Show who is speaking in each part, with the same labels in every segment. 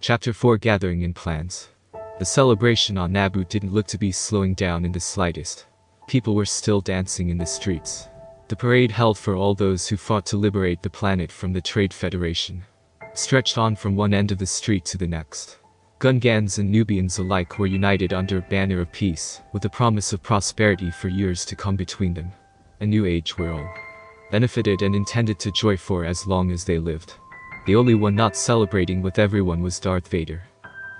Speaker 1: Chapter 4 Gathering and Plans. The celebration on Naboo didn't look to be slowing down in the slightest. People were still dancing in the streets. The parade held for all those who fought to liberate the planet from the Trade Federation stretched on from one end of the street to the next. Gungans and Nubians alike were united under a banner of peace, with the promise of prosperity for years to come between them. A new age where all benefited and intended to joy for as long as they lived. The only one not celebrating with everyone was Darth Vader.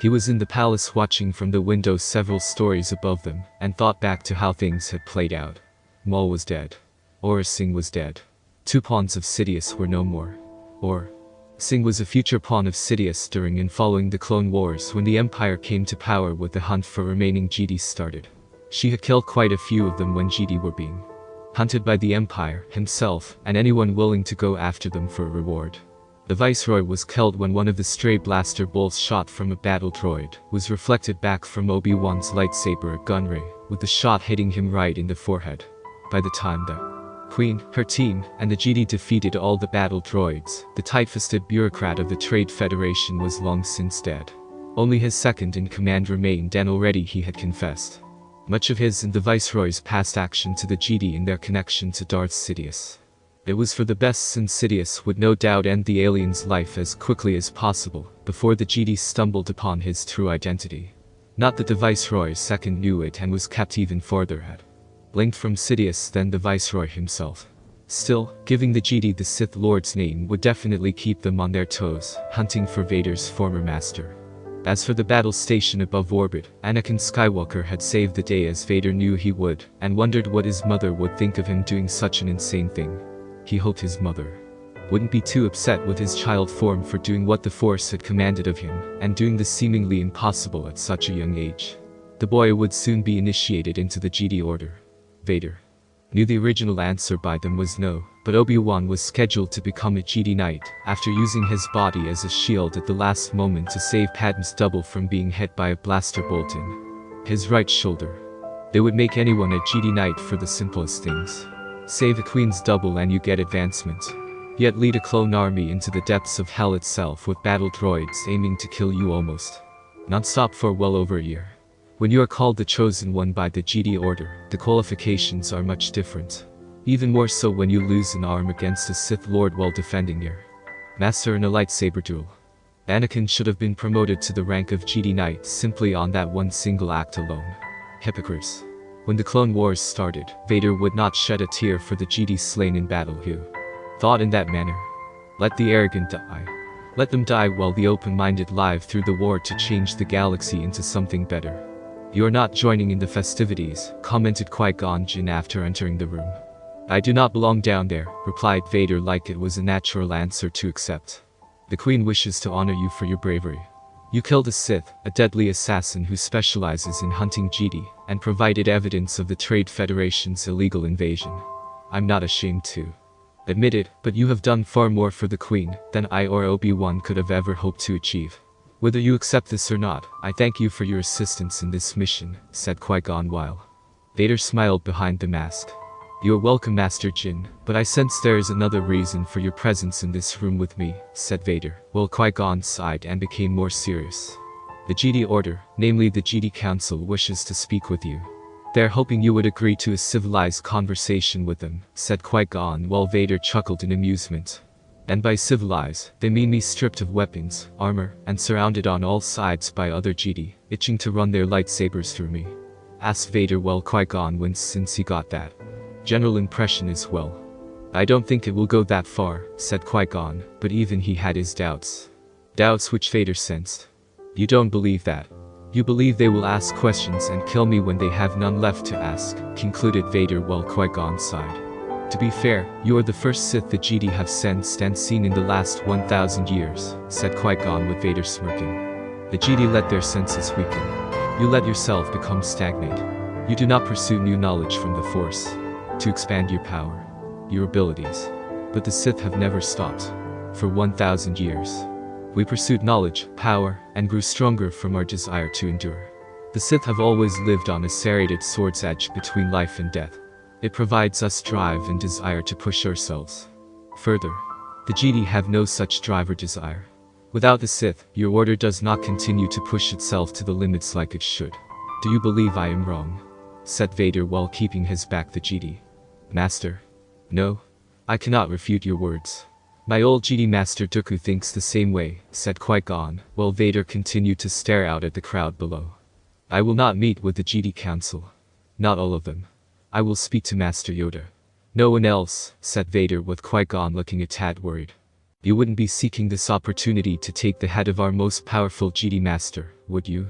Speaker 1: He was in the palace watching from the window several stories above them, and thought back to how things had played out. Maul was dead. Aurra Sing was dead. 2 pawns of Sidious were no more. Aurra Sing was a future pawn of Sidious during and following the Clone Wars when the Empire came to power with the hunt for remaining Jedi started. She had killed quite a few of them when Jedi were being hunted by the Empire himself and anyone willing to go after them for a reward. The Viceroy was killed when one of the stray blaster bolts shot from a battle droid was reflected back from Obi-Wan's lightsaber at Gunray, with the shot hitting him right in the forehead. By the time the Queen, her team, and the Jedi defeated all the battle droids, the tight-fisted bureaucrat of the Trade Federation was long since dead. Only his second-in-command remained, and already he had confessed much of his and the Viceroy's past action to the Jedi in their connection to Darth Sidious. It was for the best, since Sidious would no doubt end the alien's life as quickly as possible, before the Jedi stumbled upon his true identity. Not that the Viceroy's second knew it and was kept even farther at linked from Sidious than the Viceroy himself. Still, giving the Jedi the Sith Lord's name would definitely keep them on their toes, hunting for Vader's former master. As for the battle station above orbit, Anakin Skywalker had saved the day as Vader knew he would, and wondered what his mother would think of him doing such an insane thing. He hoped his mother wouldn't be too upset with his child form for doing what the Force had commanded of him, and doing the seemingly impossible at such a young age. The boy would soon be initiated into the Jedi Order. Vader knew the original answer by them was no, but Obi-Wan was scheduled to become a Jedi Knight, after using his body as a shield at the last moment to save Padme's double from being hit by a blaster bolt in his right shoulder. They would make anyone a Jedi Knight for the simplest things. Save a Queen's double and you get advancement. Yet lead a clone army into the depths of hell itself with battle droids aiming to kill you almost non-stop for well over a year. When you are called the Chosen One by the Jedi Order, the qualifications are much different. Even more so when you lose an arm against a Sith Lord while defending your master in a lightsaber duel. Anakin should have been promoted to the rank of Jedi Knight simply on that one single act alone. Hypocrites. When the Clone Wars started, Vader would not shed a tear for the Jedi slain in battle who thought in that manner. Let the arrogant die. Let them die while the open-minded live through the war to change the galaxy into something better. You are not joining in the festivities, commented Qui-Gon Jinn after entering the room. I do not belong down there, replied Vader like it was a natural answer to accept. The Queen wishes to honor you for your bravery. You killed a Sith, a deadly assassin who specializes in hunting Jedi, and provided evidence of the Trade Federation's illegal invasion. I'm not ashamed to admit it, but you have done far more for the Queen than I or Obi-Wan could have ever hoped to achieve. Whether you accept this or not, I thank you for your assistance in this mission, said Qui-Gon while Vader smiled behind the mask. You are welcome, Master Jinn, but I sense there is another reason for your presence in this room with me, said Vader, while Qui-Gon sighed and became more serious. The Jedi Order, namely the Jedi Council, wishes to speak with you. They're hoping you would agree to a civilized conversation with them, said Qui-Gon while Vader chuckled in amusement. And by civilized, they mean me stripped of weapons, armor, and surrounded on all sides by other Jedi, itching to run their lightsabers through me. Asked Vader while Qui-Gon winced since he got that general impression as well. I don't think it will go that far, said Qui-Gon, but even he had his doubts. Doubts which Vader sensed. You don't believe that. You believe they will ask questions and kill me when they have none left to ask, concluded Vader while Qui-Gon sighed. To be fair, you are the first Sith the Jedi have sensed and seen in the last 1,000 years, said Qui-Gon with Vader smirking. The Jedi let their senses weaken. You let yourself become stagnant. You do not pursue new knowledge from the Force to expand your power, your abilities. But the Sith have never stopped. For 1,000 years, we pursued knowledge, power, and grew stronger from our desire to endure. The Sith have always lived on a serrated sword's edge between life and death. It provides us drive and desire to push ourselves further. The Jedi have no such drive or desire. Without the Sith, your order does not continue to push itself to the limits like it should. Do you believe I am wrong? Said Vader while keeping his back the Jedi. Master? No. I cannot refute your words. My old Jedi Master Dooku thinks the same way, said Qui-Gon, while Vader continued to stare out at the crowd below. I will not meet with the Jedi Council. Not all of them. I will speak to Master Yoda. No one else, said Vader with Qui-Gon looking a tad worried. You wouldn't be seeking this opportunity to take the head of our most powerful Jedi Master, would you?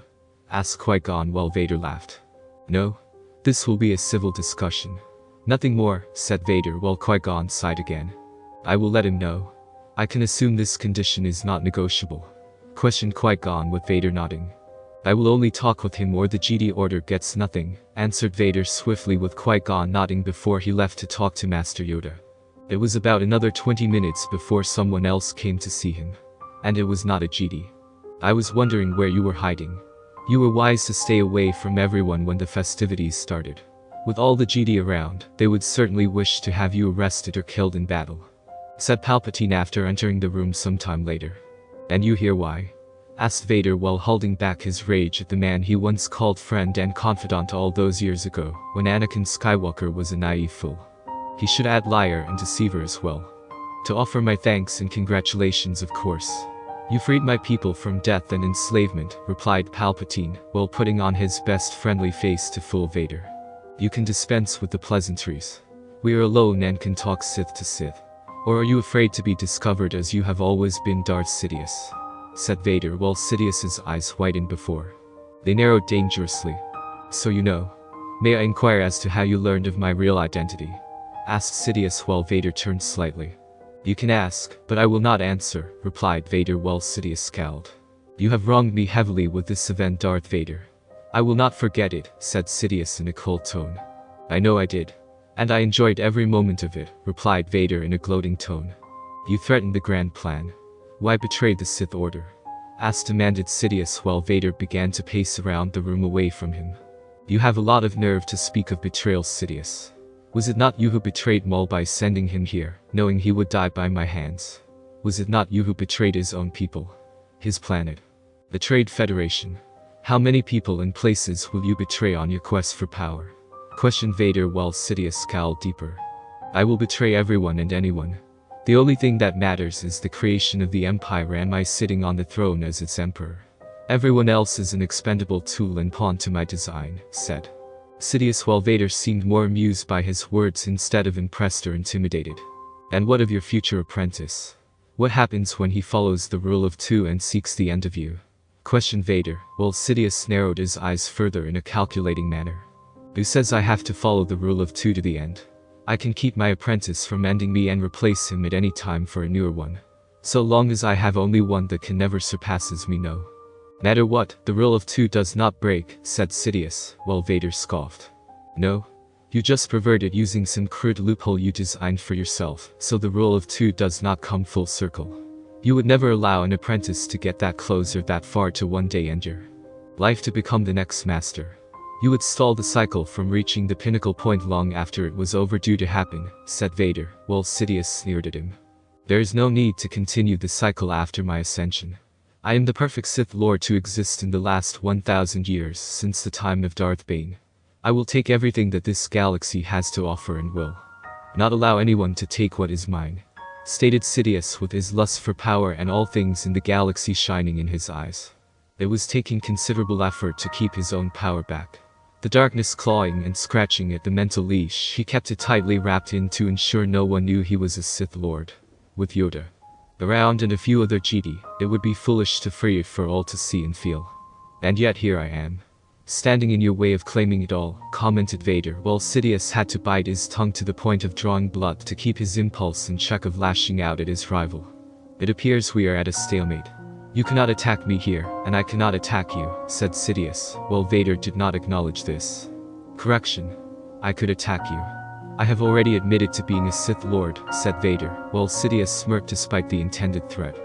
Speaker 1: Asked Qui-Gon while Vader laughed. No. This will be a civil discussion. Nothing more, said Vader while Qui-Gon sighed again. I will let him know. I can assume this condition is not negotiable. Questioned Qui-Gon with Vader nodding. I will only talk with him or the Jedi Order gets nothing, answered Vader swiftly with Qui-Gon nodding before he left to talk to Master Yoda. It was about another 20 minutes before someone else came to see him. And it was not a Jedi. I was wondering where you were hiding. You were wise to stay away from everyone when the festivities started. With all the Jedi around, they would certainly wish to have you arrested or killed in battle. Said Palpatine after entering the room sometime later. And you hear why? Asked Vader while holding back his rage at the man he once called friend and confidant all those years ago, when Anakin Skywalker was a naive fool. He should add liar and deceiver as well. To offer my thanks and congratulations, of course. You freed my people from death and enslavement, replied Palpatine, while putting on his best friendly face to fool Vader. You can dispense with the pleasantries. We are alone and can talk Sith to Sith. Or are you afraid to be discovered as you have always been, Darth Sidious? Said Vader while Sidious's eyes whitened before they narrowed dangerously. So you know. May I inquire as to how you learned of my real identity? Asked Sidious while Vader turned slightly. You can ask, but I will not answer, replied Vader while Sidious scowled. You have wronged me heavily with this event, Darth Vader. I will not forget it, said Sidious in a cold tone. I know I did. And I enjoyed every moment of it, replied Vader in a gloating tone. You threatened the grand plan. Why betray the Sith Order? Demanded Sidious while Vader began to pace around the room away from him. You have a lot of nerve to speak of betrayal, Sidious. Was it not you who betrayed Maul by sending him here, knowing he would die by my hands? Was it not you who betrayed his own people? His planet? The Trade Federation? How many people and places will you betray on your quest for power? Questioned Vader while Sidious scowled deeper. I will betray everyone and anyone. The only thing that matters is the creation of the Empire and my sitting on the throne as its emperor. Everyone else is an expendable tool and pawn to my design, said Sidious while Vader seemed more amused by his words instead of impressed or intimidated. And what of your future apprentice? What happens when he follows the rule of two and seeks the end of you? Questioned Vader, while Sidious narrowed his eyes further in a calculating manner. Who says I have to follow the rule of two to the end? I can keep my apprentice from ending me and replace him at any time for a newer one. So long as I have only one that can never surpasses me, no matter what, the rule of two does not break, said Sidious, while Vader scoffed. No. You just perverted using some crude loophole you designed for yourself, so the rule of two does not come full circle. You would never allow an apprentice to get that close or that far to one day end your life to become the next master. You would stall the cycle from reaching the pinnacle point long after it was overdue to happen, said Vader, while Sidious sneered at him. There is no need to continue the cycle after my ascension. I am the perfect Sith Lord to exist in the last 1,000 years since the time of Darth Bane. I will take everything that this galaxy has to offer and will not allow anyone to take what is mine, stated Sidious with his lust for power and all things in the galaxy shining in his eyes. It was taking considerable effort to keep his own power back. The darkness clawing and scratching at the mental leash he kept it tightly wrapped in to ensure no one knew he was a Sith Lord. With Yoda around and a few other Jedi, it would be foolish to free it for all to see and feel. And yet here I am, standing in your way of claiming it all, commented Vader while Sidious had to bite his tongue to the point of drawing blood to keep his impulse in check of lashing out at his rival. It appears we are at a stalemate. You cannot attack me here, and I cannot attack you, said Sidious, while Vader did not acknowledge this. Correction. I could attack you. I have already admitted to being a Sith Lord, said Vader, while Sidious smirked despite the intended threat.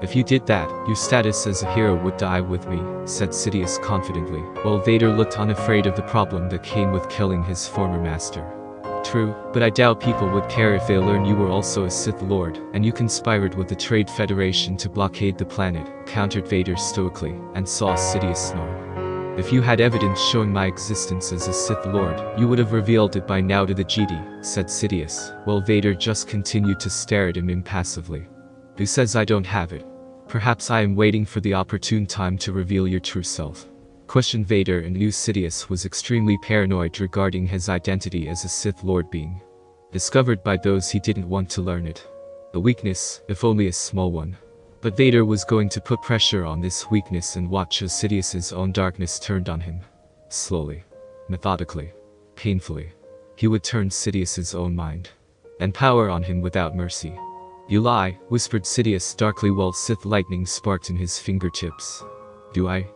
Speaker 1: If you did that, your status as a hero would die with me, said Sidious confidently, while Vader looked unafraid of the problem that came with killing his former master. True, but I doubt people would care if they learn you were also a Sith Lord, and you conspired with the Trade Federation to blockade the planet, countered Vader stoically, and saw Sidious snarl. If you had evidence showing my existence as a Sith Lord, you would have revealed it by now to the Jedi, said Sidious, while Vader just continued to stare at him impassively. Who says I don't have it? Perhaps I am waiting for the opportune time to reveal your true self. Questioned Vader, and knew Sidious was extremely paranoid regarding his identity as a Sith Lord being discovered by those he didn't want to learn it. A weakness, if only a small one. But Vader was going to put pressure on this weakness and watch as Sidious's own darkness turned on him. Slowly, methodically, painfully, he would turn Sidious's own mind and power on him without mercy. You lie, whispered Sidious darkly while Sith lightning sparked in his fingertips. Do I?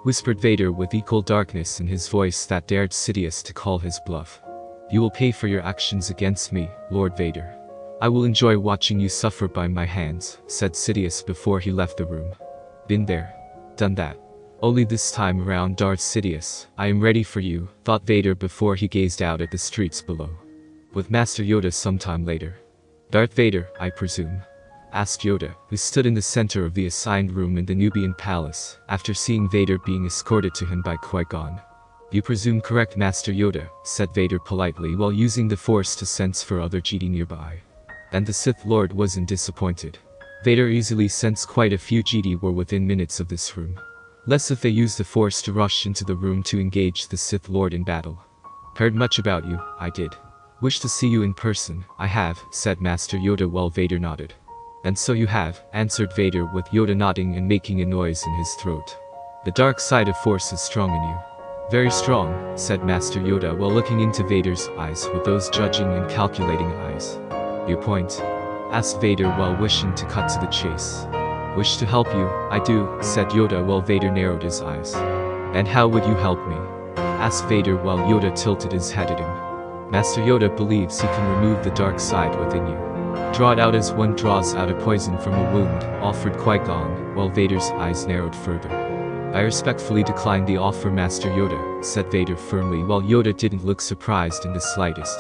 Speaker 1: Whispered Vader with equal darkness in his voice that dared Sidious to call his bluff. You will pay for your actions against me, Lord Vader. I will enjoy watching you suffer by my hands, said Sidious before he left the room. Been there. Done that. Only this time around, Darth Sidious, I am ready for you, thought Vader before he gazed out at the streets below. With Master Yoda sometime later. Darth Vader, I presume? Asked Yoda, who stood in the center of the assigned room in the Nubian palace, after seeing Vader being escorted to him by Qui-Gon. You presume correct, Master Yoda, said Vader politely while using the Force to sense for other Jedi nearby. And the Sith Lord wasn't disappointed. Vader easily sensed quite a few Jedi were within minutes of this room. Less if they used the Force to rush into the room to engage the Sith Lord in battle. Heard much about you, I did. Wish to see you in person, I have, said Master Yoda while Vader nodded. And so you have, answered Vader with Yoda nodding and making a noise in his throat. The dark side of Force is strong in you. Very strong, said Master Yoda while looking into Vader's eyes with those judging and calculating eyes. Your point? Asked Vader while wishing to cut to the chase. Wish to help you, I do, said Yoda while Vader narrowed his eyes. And how would you help me? Asked Vader while Yoda tilted his head at him. Master Yoda believes he can remove the dark side within you. Draw it out as one draws out a poison from a wound, offered Qui-Gon, while Vader's eyes narrowed further. I respectfully decline the offer, Master Yoda, said Vader firmly while Yoda didn't look surprised in the slightest.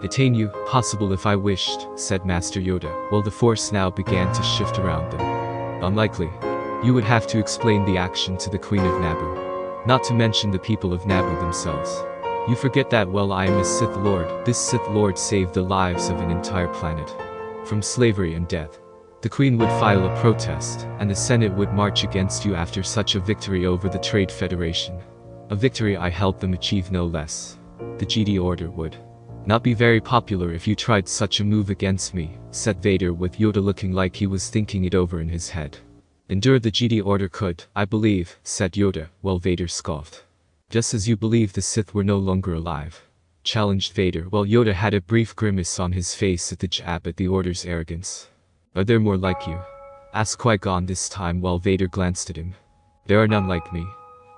Speaker 1: Detain you, possible if I wished, said Master Yoda, while the Force now began to shift around them. Unlikely. You would have to explain the action to the Queen of Naboo. Not to mention the people of Naboo themselves. You forget that while I am a Sith Lord, this Sith Lord saved the lives of an entire planet from slavery and death. The Queen would file a protest, and the Senate would march against you after such a victory over the Trade Federation. A victory I helped them achieve no less. The Jedi Order would not be very popular if you tried such a move against me, said Vader with Yoda looking like he was thinking it over in his head. Endure the Jedi Order could, I believe, said Yoda, while Vader scoffed. Just as you believe the Sith were no longer alive, challenged Vader while Yoda had a brief grimace on his face at the jab at the Order's arrogance. Are there more like you? Asked Qui-Gon this time while Vader glanced at him. There are none like me.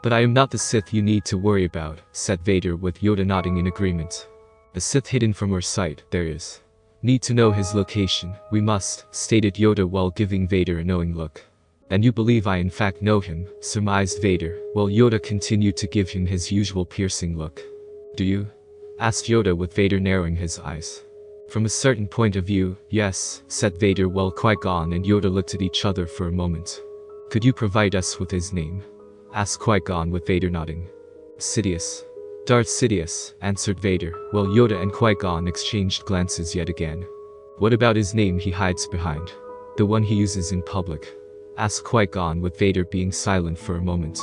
Speaker 1: But I am not the Sith you need to worry about, said Vader with Yoda nodding in agreement. A Sith hidden from our sight, there is. Need to know his location, we must, stated Yoda while giving Vader a knowing look. And you believe I in fact know him, surmised Vader, while Yoda continued to give him his usual piercing look. Do you? Asked Yoda with Vader narrowing his eyes. From a certain point of view, yes, said Vader while Qui-Gon and Yoda looked at each other for a moment. Could you provide us with his name? Asked Qui-Gon with Vader nodding. Sidious. Darth Sidious, answered Vader, while Yoda and Qui-Gon exchanged glances yet again. What about his name he hides behind? The one he uses in public? Asked Qui-Gon with Vader being silent for a moment.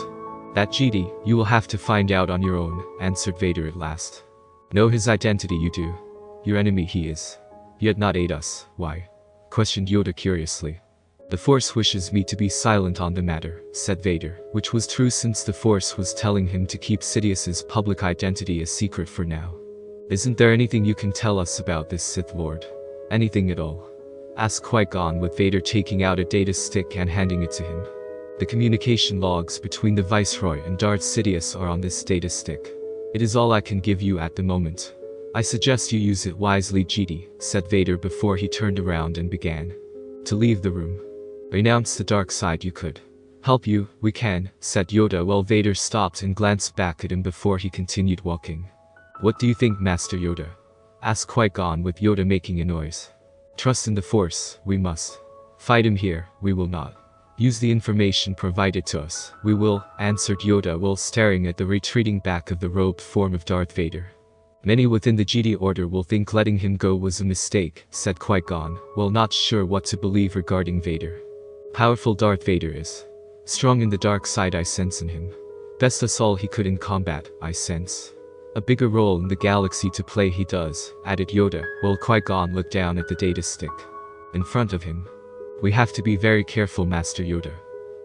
Speaker 1: That Jedi, you will have to find out on your own, answered Vader at last. Know his identity you do. Your enemy he is. Yet not aid us, why? Questioned Yoda curiously. The Force wishes me to be silent on the matter, said Vader, which was true since the Force was telling him to keep Sidious's public identity a secret for now. Isn't there anything you can tell us about this Sith Lord? Anything at all? Asked Qui-Gon with Vader taking out a data stick and handing it to him. The communication logs between the Viceroy and Darth Sidious are on this data stick. It is all I can give you at the moment. I suggest you use it wisely, Jedi, said Vader before he turned around and began to leave the room. Renounce the dark side you could. Help you, we can, said Yoda while Vader stopped and glanced back at him before he continued walking. What do you think, Master Yoda? asked Qui-Gon with Yoda making a noise. Trust in the Force, we must. Fight him here, we will not. Use the information provided to us, we will, answered Yoda while staring at the retreating back of the robed form of Darth Vader. Many within the Jedi Order will think letting him go was a mistake, said Qui-Gon, while not sure what to believe regarding Vader. Powerful Darth Vader is. Strong in the dark side I sense in him. Best us all he could in combat, I sense. A bigger role in the galaxy to play he does, added Yoda, while Qui-Gon looked down at the data stick. In front of him. We have to be very careful, Master Yoda.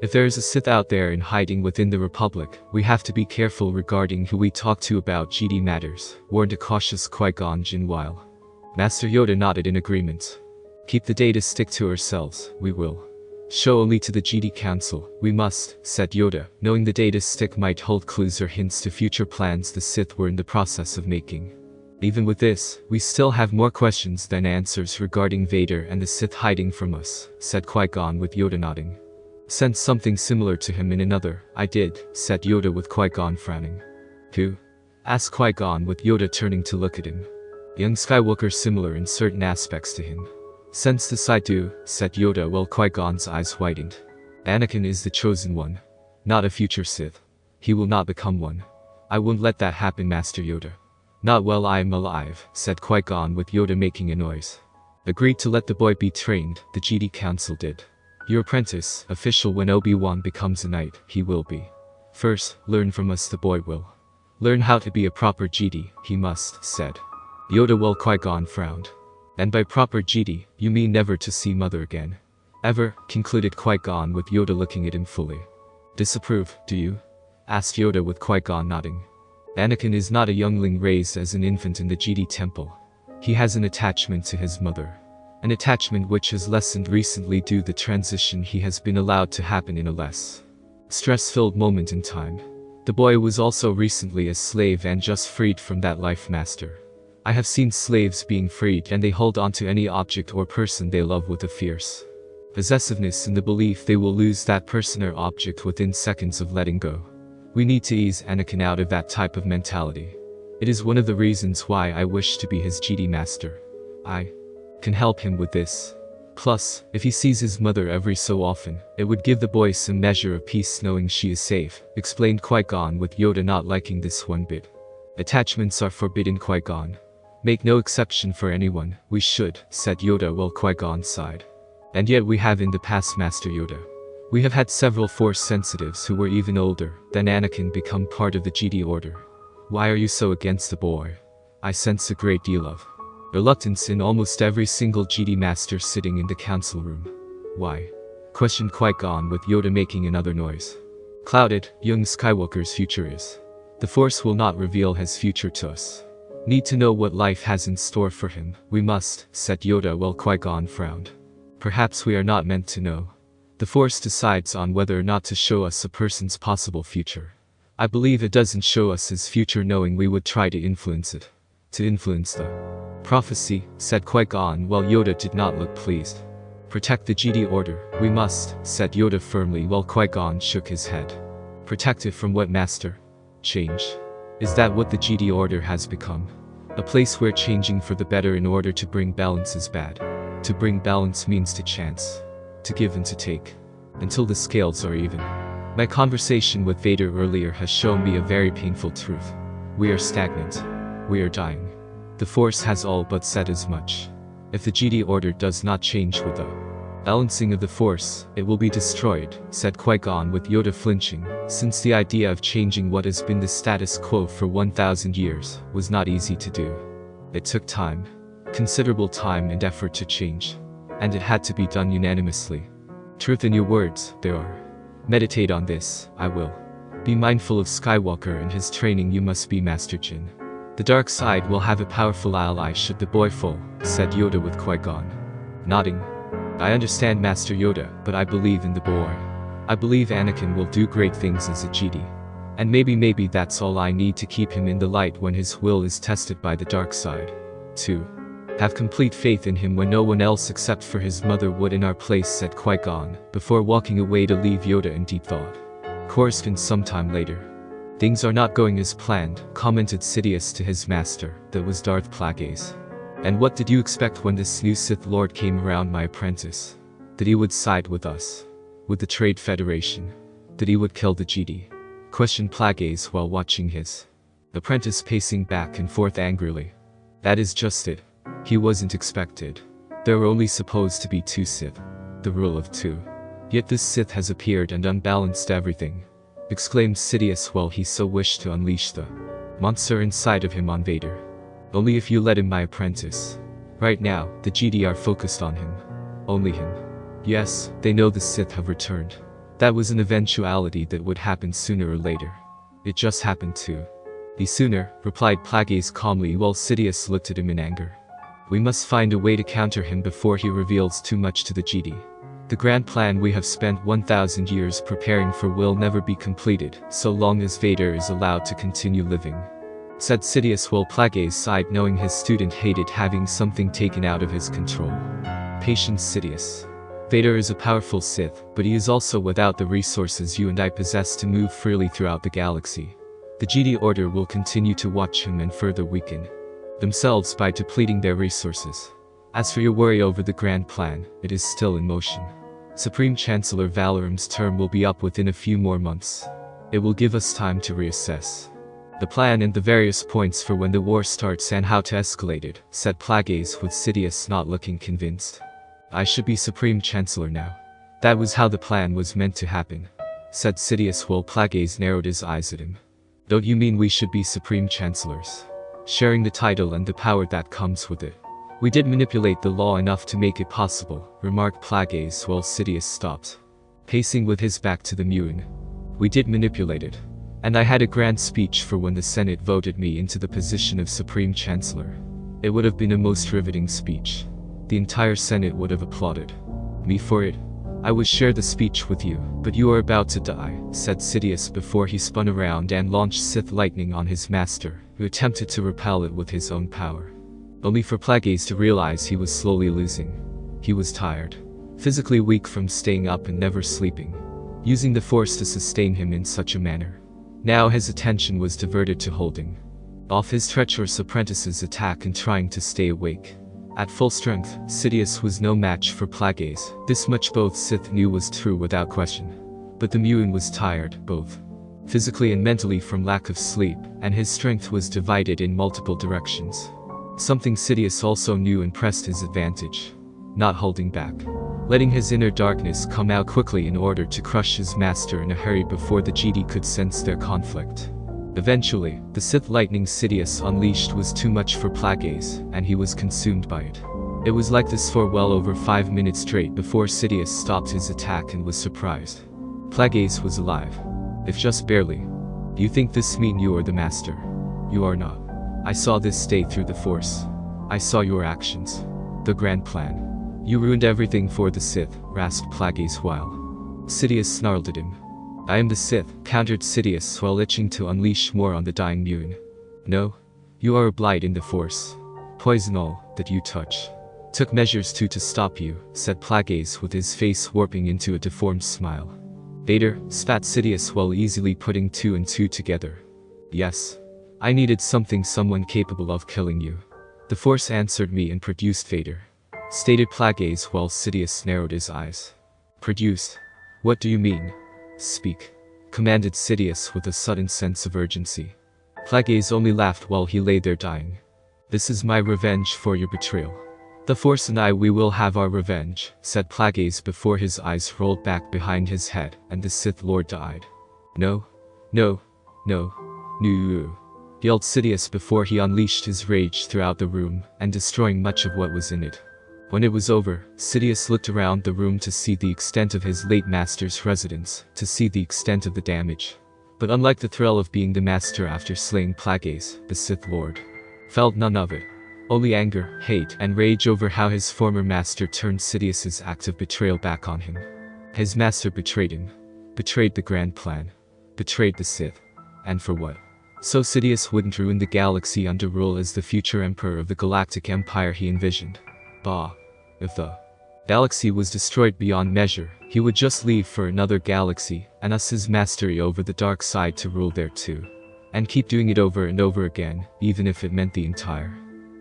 Speaker 1: If there is a Sith out there in hiding within the Republic, we have to be careful regarding who we talk to about Jedi matters, warned a cautious Qui-Gon Jinn while. Master Yoda nodded in agreement. Keep the data stick to ourselves, we will. Show only to the Jedi Council, we must, said Yoda, knowing the data stick might hold clues or hints to future plans the Sith were in the process of making. Even with this, we still have more questions than answers regarding Vader and the Sith hiding from us, said Qui-Gon with Yoda nodding. Sense something similar to him in another, I did, said Yoda with Qui-Gon frowning. Who? Asked Qui-Gon with Yoda turning to look at him. Young Skywalker similar in certain aspects to him. Sense this I do, said Yoda while Qui-Gon's eyes widened. Anakin is the chosen one. Not a future Sith. He will not become one. I won't let that happen, Master Yoda. Not while I am alive, said Qui-Gon with Yoda making a noise. Agreed to let the boy be trained, the Jedi Council did. Your apprentice, official when Obi-Wan becomes a knight, he will be. First, learn from us the boy will. Learn how to be a proper Jedi, he must, said Yoda while Qui-Gon frowned. And by proper Jedi, you mean never to see mother again. Ever, concluded Qui-Gon with Yoda looking at him fully. Disapprove, do you? Asked Yoda with Qui-Gon nodding. Anakin is not a youngling raised as an infant in the Jedi Temple. He has an attachment to his mother. An attachment which has lessened recently due to the transition he has been allowed to happen in a less stress-filled moment in time. The boy was also recently a slave and just freed from that life, master. I have seen slaves being freed and they hold on to any object or person they love with a fierce possessiveness in the belief they will lose that person or object within seconds of letting go. We need to ease Anakin out of that type of mentality. It is one of the reasons why I wish to be his Jedi master. I can help him with this. Plus, if he sees his mother every so often, it would give the boy some measure of peace knowing she is safe, explained Qui-Gon with Yoda not liking this one bit. Attachments are forbidden, Qui-Gon. Make no exception for anyone, we should, said Yoda while Qui-Gon sighed. And yet we have in the past, Master Yoda. We have had several Force sensitives who were even older than Anakin become part of the Jedi Order. Why are you so against the boy? I sense a great deal of reluctance in almost every single Jedi Master sitting in the council room. Why? Questioned Qui-Gon with Yoda making another noise. Clouded, young Skywalker's future is. The Force will not reveal his future to us. Need to know what life has in store for him, we must, said Yoda while Qui-Gon frowned. Perhaps we are not meant to know. The Force decides on whether or not to show us a person's possible future. I believe it doesn't show us his future knowing we would try to influence it. To influence the prophecy, said Qui-Gon while Yoda did not look pleased. Protect the Jedi Order, we must, said Yoda firmly while Qui-Gon shook his head. Protect it from what, master? Change. Is that what the Jedi Order has become? A place where changing for the better in order to bring balance is bad. To bring balance means to chance. To give and to take. Until the scales are even. My conversation with Vader earlier has shown me a very painful truth. We are stagnant. We are dying. The Force has all but said as much. If the Jedi Order does not change with the balancing of the Force, it will be destroyed, said Qui-Gon with Yoda flinching, since the idea of changing what has been the status quo for 1,000 years was not easy to do. It took time. Considerable time and effort to change. And it had to be done unanimously. Truth in your words, there are. Meditate on this, I will. Be mindful of Skywalker and his training you must be, Master Jinn. The dark side will have a powerful ally should the boy fall, said Yoda with Qui-Gon. Nodding. I understand, Master Yoda, but I believe in the boy. I believe Anakin will do great things as a Jedi. And maybe that's all I need to keep him in the light when his will is tested by the dark side. 2. Have complete faith in him when no one else except for his mother would in our place, said Qui-Gon, before walking away to leave Yoda in deep thought. Coruscant sometime later. Things are not going as planned, commented Sidious to his master, that was Darth Plagueis. And what did you expect when this new Sith Lord came around, my apprentice? That he would side with us? With the Trade Federation? That he would kill the Jedi? Questioned Plagueis while watching his apprentice pacing back and forth angrily. That is just it. He wasn't expected. There were only supposed to be 2 Sith. The rule of 2. Yet this Sith has appeared and unbalanced everything. Exclaimed Sidious while he so wished to unleash the monster inside of him on Vader. Only if you let him, my apprentice. Right now, the Jedi are focused on him. Only him. Yes, they know the Sith have returned. That was an eventuality that would happen sooner or later. It just happened too. The sooner, replied Plagueis calmly while Sidious looked at him in anger. We must find a way to counter him before he reveals too much to the Jedi. The grand plan we have spent 1,000 years preparing for will never be completed, so long as Vader is allowed to continue living. Said Sidious while Plagueis sighed, knowing his student hated having something taken out of his control. Patient Sidious. Vader is a powerful Sith, but he is also without the resources you and I possess to move freely throughout the galaxy. The Jedi Order will continue to watch him and further weaken themselves by depleting their resources. As for your worry over the grand plan, it is still in motion. Supreme Chancellor Valorum's term will be up within a few more months. It will give us time to reassess the plan and the various points for when the war starts and how to escalate it, said Plagueis with Sidious not looking convinced. I should be Supreme Chancellor now. That was how the plan was meant to happen, said Sidious while Plagueis narrowed his eyes at him. Don't you mean we should be Supreme Chancellors? Sharing the title and the power that comes with it. We did manipulate the law enough to make it possible, remarked Plagueis while Sidious stopped, pacing with his back to the Muin. We did manipulate it. And I had a grand speech for when the Senate voted me into the position of Supreme Chancellor. It would have been a most riveting speech. The entire Senate would have applauded me for it. I would share the speech with you, but you are about to die, said Sidious before he spun around and launched Sith lightning on his master, who attempted to repel it with his own power. Only for Plagueis to realize he was slowly losing. He was tired, physically weak from staying up and never sleeping, using the Force to sustain him in such a manner. Now his attention was diverted to holding off his treacherous apprentice's attack and trying to stay awake. At full strength, Sidious was no match for Plagueis. This much both Sith knew was true without question. But the Muin was tired, both physically and mentally from lack of sleep, and his strength was divided in multiple directions. Something Sidious also knew and pressed his advantage. Not holding back. Letting his inner darkness come out quickly in order to crush his master in a hurry before the Jedi could sense their conflict. Eventually, the Sith lightning Sidious unleashed was too much for Plagueis, and he was consumed by it. It was like this for well over 5 minutes straight before Sidious stopped his attack and was surprised. Plagueis was alive. If just barely. Do you think this means you are the master? You are not. I saw this day through the Force. I saw your actions. The grand plan. You ruined everything for the Sith, rasped Plagueis while Sidious snarled at him. I am the Sith, countered Sidious while itching to unleash more on the dying Muin. No. You are a blight in the Force. Poison all that you touch. Took measures to stop you, said Plagueis with his face warping into a deformed smile. Vader, spat Sidious while easily putting 2 and 2 together. Yes. I needed someone capable of killing you. The Force answered me and produced Vader. Stated Plagueis while Sidious narrowed his eyes. Produced? What do you mean? Speak, commanded Sidious with a sudden sense of urgency. Plagueis only laughed while he lay there dying. This is my revenge for your betrayal. The Force and we will have our revenge, said Plagueis before his eyes rolled back behind his head and the Sith Lord died. No. No. No. No. Yelled Sidious before he unleashed his rage throughout the room and destroying much of what was in it. When it was over, Sidious looked around the room to see the extent of his late master's residence, to see the extent of the damage. But unlike the thrill of being the master after slaying Plagueis, the Sith Lord felt none of it. Only anger, hate, and rage over how his former master turned Sidious's act of betrayal back on him. His master betrayed him. Betrayed the grand plan. Betrayed the Sith. And for what? So Sidious wouldn't ruin the galaxy under rule as the future emperor of the galactic empire he envisioned. Bah. If the galaxy was destroyed beyond measure, he would just leave for another galaxy, and us his mastery over the dark side to rule there too. And keep doing it over and over again, even if it meant the entire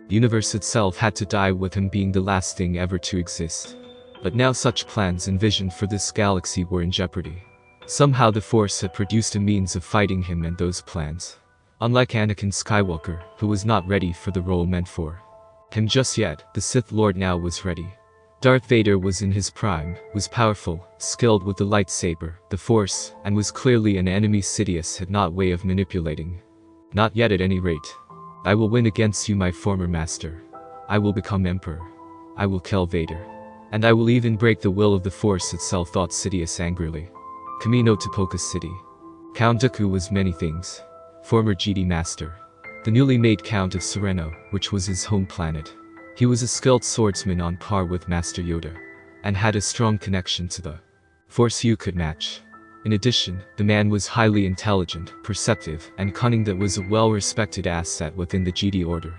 Speaker 1: The universe itself had to die with him being the last thing ever to exist. But now such plans envisioned for this galaxy were in jeopardy. Somehow the Force had produced a means of fighting him and those plans. Unlike Anakin Skywalker, who was not ready for the role meant for him just yet, the Sith Lord now was ready. Darth Vader was in his prime, was powerful, skilled with the lightsaber, the Force, and was clearly an enemy Sidious had not way of manipulating. Not yet at any rate. I will win against you, my former master. I will become Emperor. I will kill Vader. And I will even break the will of the Force itself, thought Sidious angrily. Kamino to Poca City. Count Dooku was many things. Former Jedi Master. The newly made Count of Sereno, which was his home planet. He was a skilled swordsman on par with Master Yoda, and had a strong connection to the Force few could match. In addition, the man was highly intelligent, perceptive, and cunning that was a well-respected asset within the Jedi Order.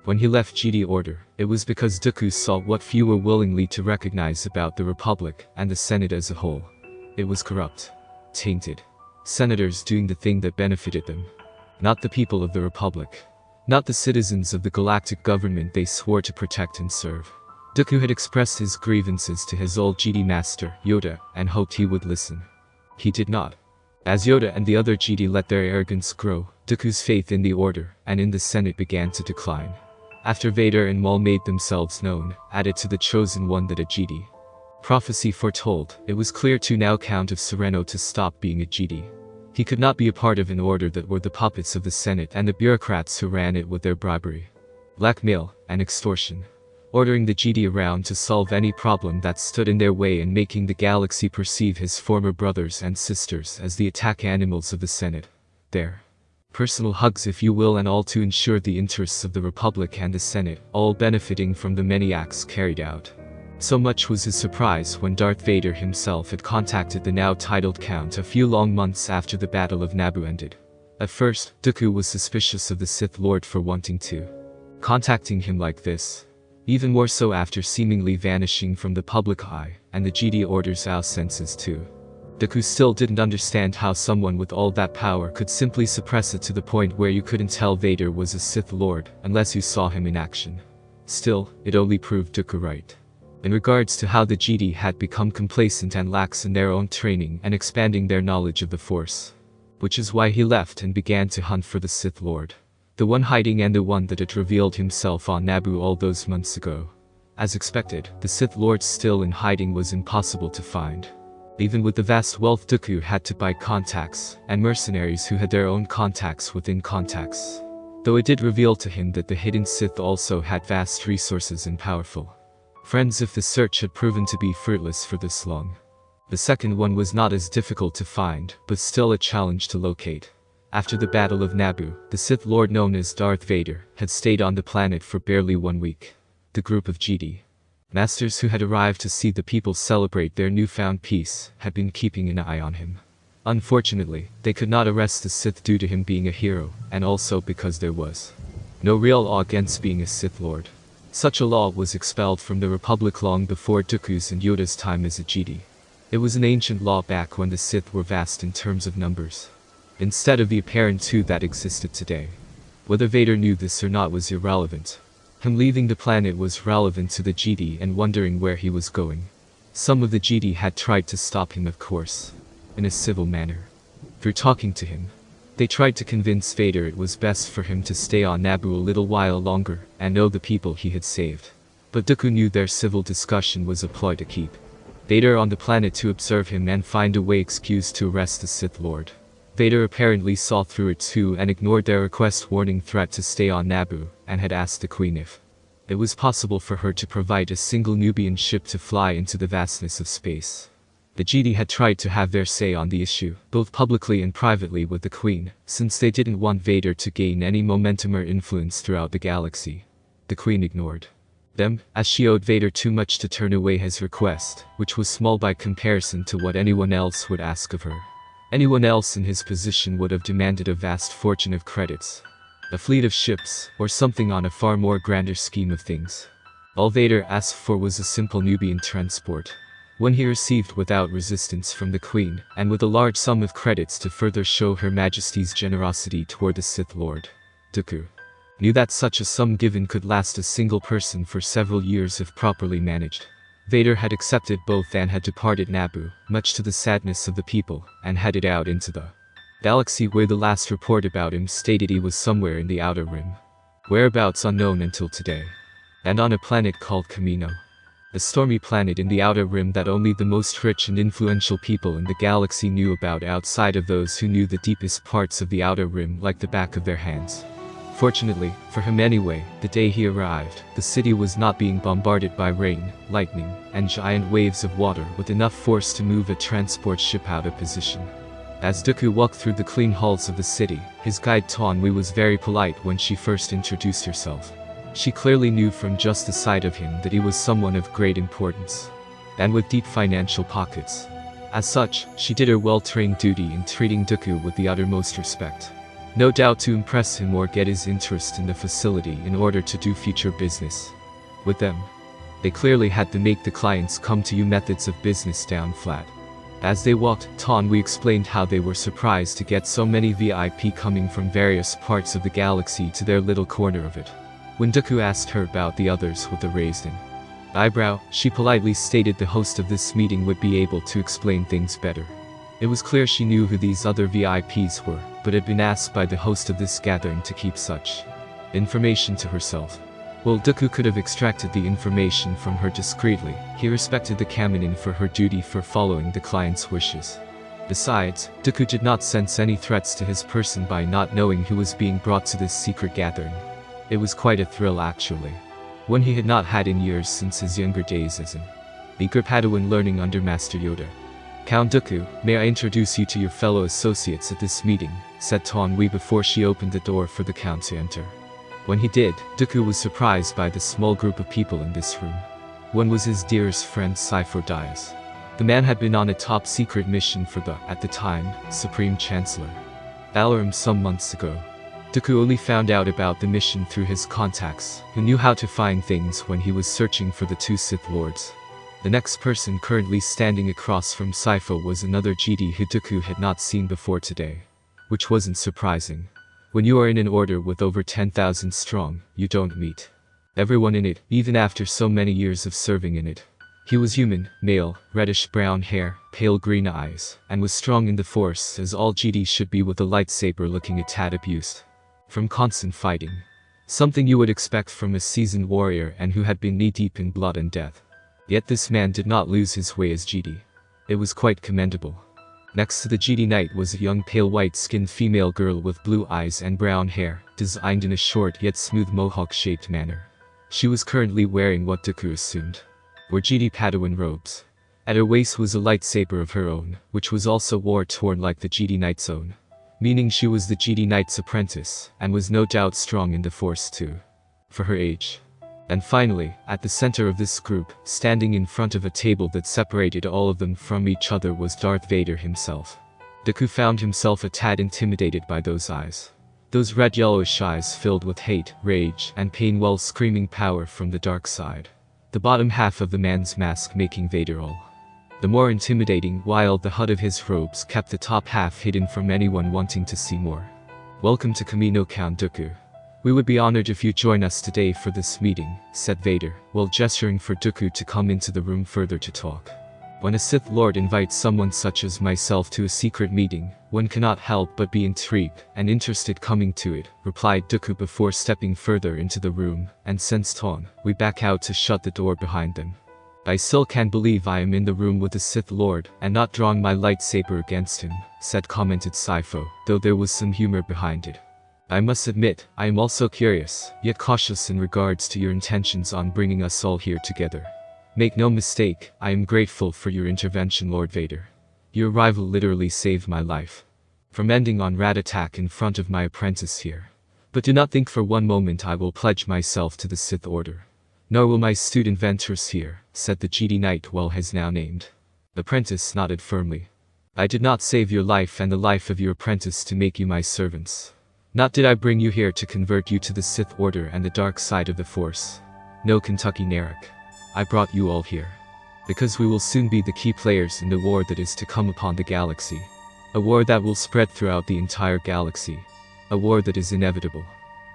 Speaker 1: When he left Jedi Order, it was because Dooku saw what few were willingly to recognize about the Republic and the Senate as a whole. It was corrupt, tainted. Senators doing the thing that benefited them. Not the people of the Republic. Not the citizens of the galactic government they swore to protect and serve. Dooku had expressed his grievances to his old Jedi Master, Yoda, and hoped he would listen. He did not. As Yoda and the other Jedi let their arrogance grow, Dooku's faith in the Order and in the Senate began to decline. After Vader and Maul made themselves known, added to the Chosen One that a Jedi prophecy foretold, it was clear to now Count of Sereno to stop being a Jedi. He could not be a part of an order that were the puppets of the Senate and the bureaucrats who ran it with their bribery, blackmail, and extortion. Ordering the Jedi around to solve any problem that stood in their way and making the galaxy perceive his former brothers and sisters as the attack animals of the Senate. Their personal hugs, if you will, and all to ensure the interests of the Republic and the Senate, all benefiting from the many acts carried out. So much was his surprise when Darth Vader himself had contacted the now titled Count a few long months after the Battle of Naboo ended. At first, Dooku was suspicious of the Sith Lord for wanting to contacting him like this. Even more so after seemingly vanishing from the public eye, and the Jedi Order's senses too. Dooku still didn't understand how someone with all that power could simply suppress it to the point where you couldn't tell Vader was a Sith Lord unless you saw him in action. Still, it only proved Dooku right. In regards to how the Jedi had become complacent and lax in their own training and expanding their knowledge of the Force. Which is why he left and began to hunt for the Sith Lord. The one hiding and the one that had revealed himself on Naboo all those months ago. As expected, the Sith Lord still in hiding was impossible to find. Even with the vast wealth Dooku had to buy contacts, and mercenaries who had their own contacts within contacts. Though it did reveal to him that the hidden Sith also had vast resources and powerful friends if the search had proven to be fruitless for this long. The second one was not as difficult to find, but still a challenge to locate. After the Battle of Naboo, the Sith Lord known as Darth Vader had stayed on the planet for barely 1 week. The group of Jedi Masters who had arrived to see the people celebrate their newfound peace had been keeping an eye on him. Unfortunately, they could not arrest the Sith due to him being a hero, and also because there was no real law against being a Sith Lord. Such a law was expelled from the Republic long before Dooku's and Yoda's time as a Jedi. It was an ancient law back when the Sith were vast in terms of numbers, instead of the apparent two that existed today. Whether Vader knew this or not was irrelevant. Him leaving the planet was relevant to the Jedi and wondering where he was going. Some of the Jedi had tried to stop him, of course, in a civil manner. Through talking to him, they tried to convince Vader it was best for him to stay on Naboo a little while longer and know the people he had saved. But Dooku knew their civil discussion was a ploy to keep Vader on the planet to observe him and find a way excuse to arrest the Sith Lord. Vader apparently saw through it too and ignored their request warning threat to stay on Naboo, and had asked the Queen if it was possible for her to provide a single Nubian ship to fly into the vastness of space. The Jedi had tried to have their say on the issue, both publicly and privately with the Queen, since they didn't want Vader to gain any momentum or influence throughout the galaxy. The Queen ignored them, as she owed Vader too much to turn away his request, which was small by comparison to what anyone else would ask of her. Anyone else in his position would have demanded a vast fortune of credits, a fleet of ships, or something on a far more grander scheme of things. All Vader asked for was a simple Nubian transport, one he received without resistance from the Queen, and with a large sum of credits to further show Her Majesty's generosity toward the Sith Lord. Dooku knew that such a sum given could last a single person for several years if properly managed. Vader had accepted both and had departed Naboo, much to the sadness of the people, and headed out into the galaxy where the last report about him stated he was somewhere in the Outer Rim. Whereabouts unknown until today. And on a planet called Kamino. A stormy planet in the Outer Rim that only the most rich and influential people in the galaxy knew about outside of those who knew the deepest parts of the Outer Rim like the back of their hands. Fortunately, for him anyway, the day he arrived, the city was not being bombarded by rain, lightning, and giant waves of water with enough force to move a transport ship out of position. As Dooku walked through the clean halls of the city, his guide Taunwi was very polite when she first introduced herself. She clearly knew from just the sight of him that he was someone of great importance, and with deep financial pockets. As such, she did her well-trained duty in treating Dooku with the uttermost respect. No doubt to impress him or get his interest in the facility in order to do future business with them. They clearly had to make the clients come to you methods of business down flat. As they walked, Taunwi explained how they were surprised to get so many VIP coming from various parts of the galaxy to their little corner of it. When Dooku asked her about the others with a raised eyebrow, she politely stated the host of this meeting would be able to explain things better. It was clear she knew who these other VIPs were, but had been asked by the host of this gathering to keep such information to herself. While Dooku could have extracted the information from her discreetly, he respected the Kamino for her duty for following the client's wishes. Besides, Dooku did not sense any threats to his person by not knowing who was being brought to this secret gathering. It was quite a thrill actually. One he had not had in years since his younger days as an eager Padawan learning under Master Yoda. Count Dooku, may I introduce you to your fellow associates at this meeting, said Taunwi before she opened the door for the Count to enter. When he did, Dooku was surprised by the small group of people in this room. One was his dearest friend Sifo Dyas. The man had been on a top-secret mission for the, at the time, Supreme Chancellor Balaram some months ago. Dooku only found out about the mission through his contacts, who knew how to find things when he was searching for the two Sith Lords. The next person currently standing across from Sifo was another Jedi who Dooku had not seen before today. Which wasn't surprising. When you are in an order with over 10,000 strong, you don't meet everyone in it, even after so many years of serving in it. He was human, male, reddish-brown hair, pale green eyes, and was strong in the Force as all Jedi should be with a lightsaber looking a tad abused from constant fighting. Something you would expect from a seasoned warrior and who had been knee-deep in blood and death. Yet this man did not lose his way as Jedi. It was quite commendable. Next to the Jedi Knight was a young pale white-skinned female girl with blue eyes and brown hair, designed in a short yet smooth mohawk-shaped manner. She was currently wearing what Dooku assumed were Jedi Padawan robes. At her waist was a lightsaber of her own, which was also war-torn like the Jedi Knight's own. Meaning she was the Jedi Knight's apprentice, and was no doubt strong in the Force too. For her age. And finally, at the center of this group, standing in front of a table that separated all of them from each other was Darth Vader himself. Dooku found himself a tad intimidated by those eyes. Those red-yellowish eyes filled with hate, rage, and pain while screaming power from the dark side. The bottom half of the man's mask making Vader all the more intimidating while the hood of his robes kept the top half hidden from anyone wanting to see more. Welcome to Kamino, Count Dooku. We would be honored if you join us today for this meeting, said Vader, while gesturing for Dooku to come into the room further to talk. When a Sith Lord invites someone such as myself to a secret meeting, one cannot help but be intrigued and interested coming to it, replied Dooku before stepping further into the room, and sensed we back out to shut the door behind them. I still can't believe I am in the room with the Sith Lord and not drawing my lightsaber against him, commented Sifo, though there was some humor behind it. I must admit, I am also curious, yet cautious in regards to your intentions on bringing us all here together. Make no mistake, I am grateful for your intervention, Lord Vader. Your arrival literally saved my life from ending on rat attack in front of my apprentice here. But do not think for one moment I will pledge myself to the Sith Order. Nor will my student Ventress here, said the Jedi Knight while his now named apprentice nodded firmly. I did not save your life and the life of your apprentice to make you my servants. Not did I bring you here to convert you to the Sith Order and the dark side of the Force. No, Kentucky Narek. I brought you all here because we will soon be the key players in the war that is to come upon the galaxy. A war that will spread throughout the entire galaxy. A war that is inevitable.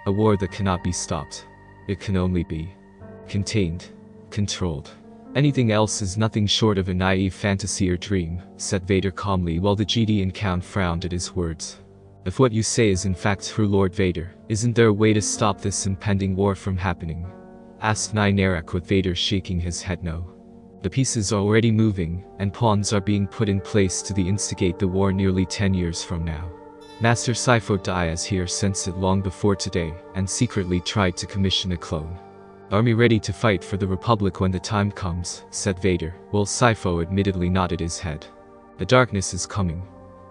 Speaker 1: A war that cannot be stopped. It can only be contained, controlled. Anything else is nothing short of a naive fantasy or dream, said Vader calmly while the Jedi in Count frowned at his words. If what you say is in fact true, Lord Vader, isn't there a way to stop this impending war from happening? Asked Narak with Vader shaking his head no. The pieces are already moving, and pawns are being put in place to instigate the war nearly 10 years from now. Master Sifo Dyas here sensed it long before today, and secretly tried to commission a clone. Army ready to fight for the Republic when the time comes, said Vader, while Sifo admittedly nodded his head. The darkness is coming.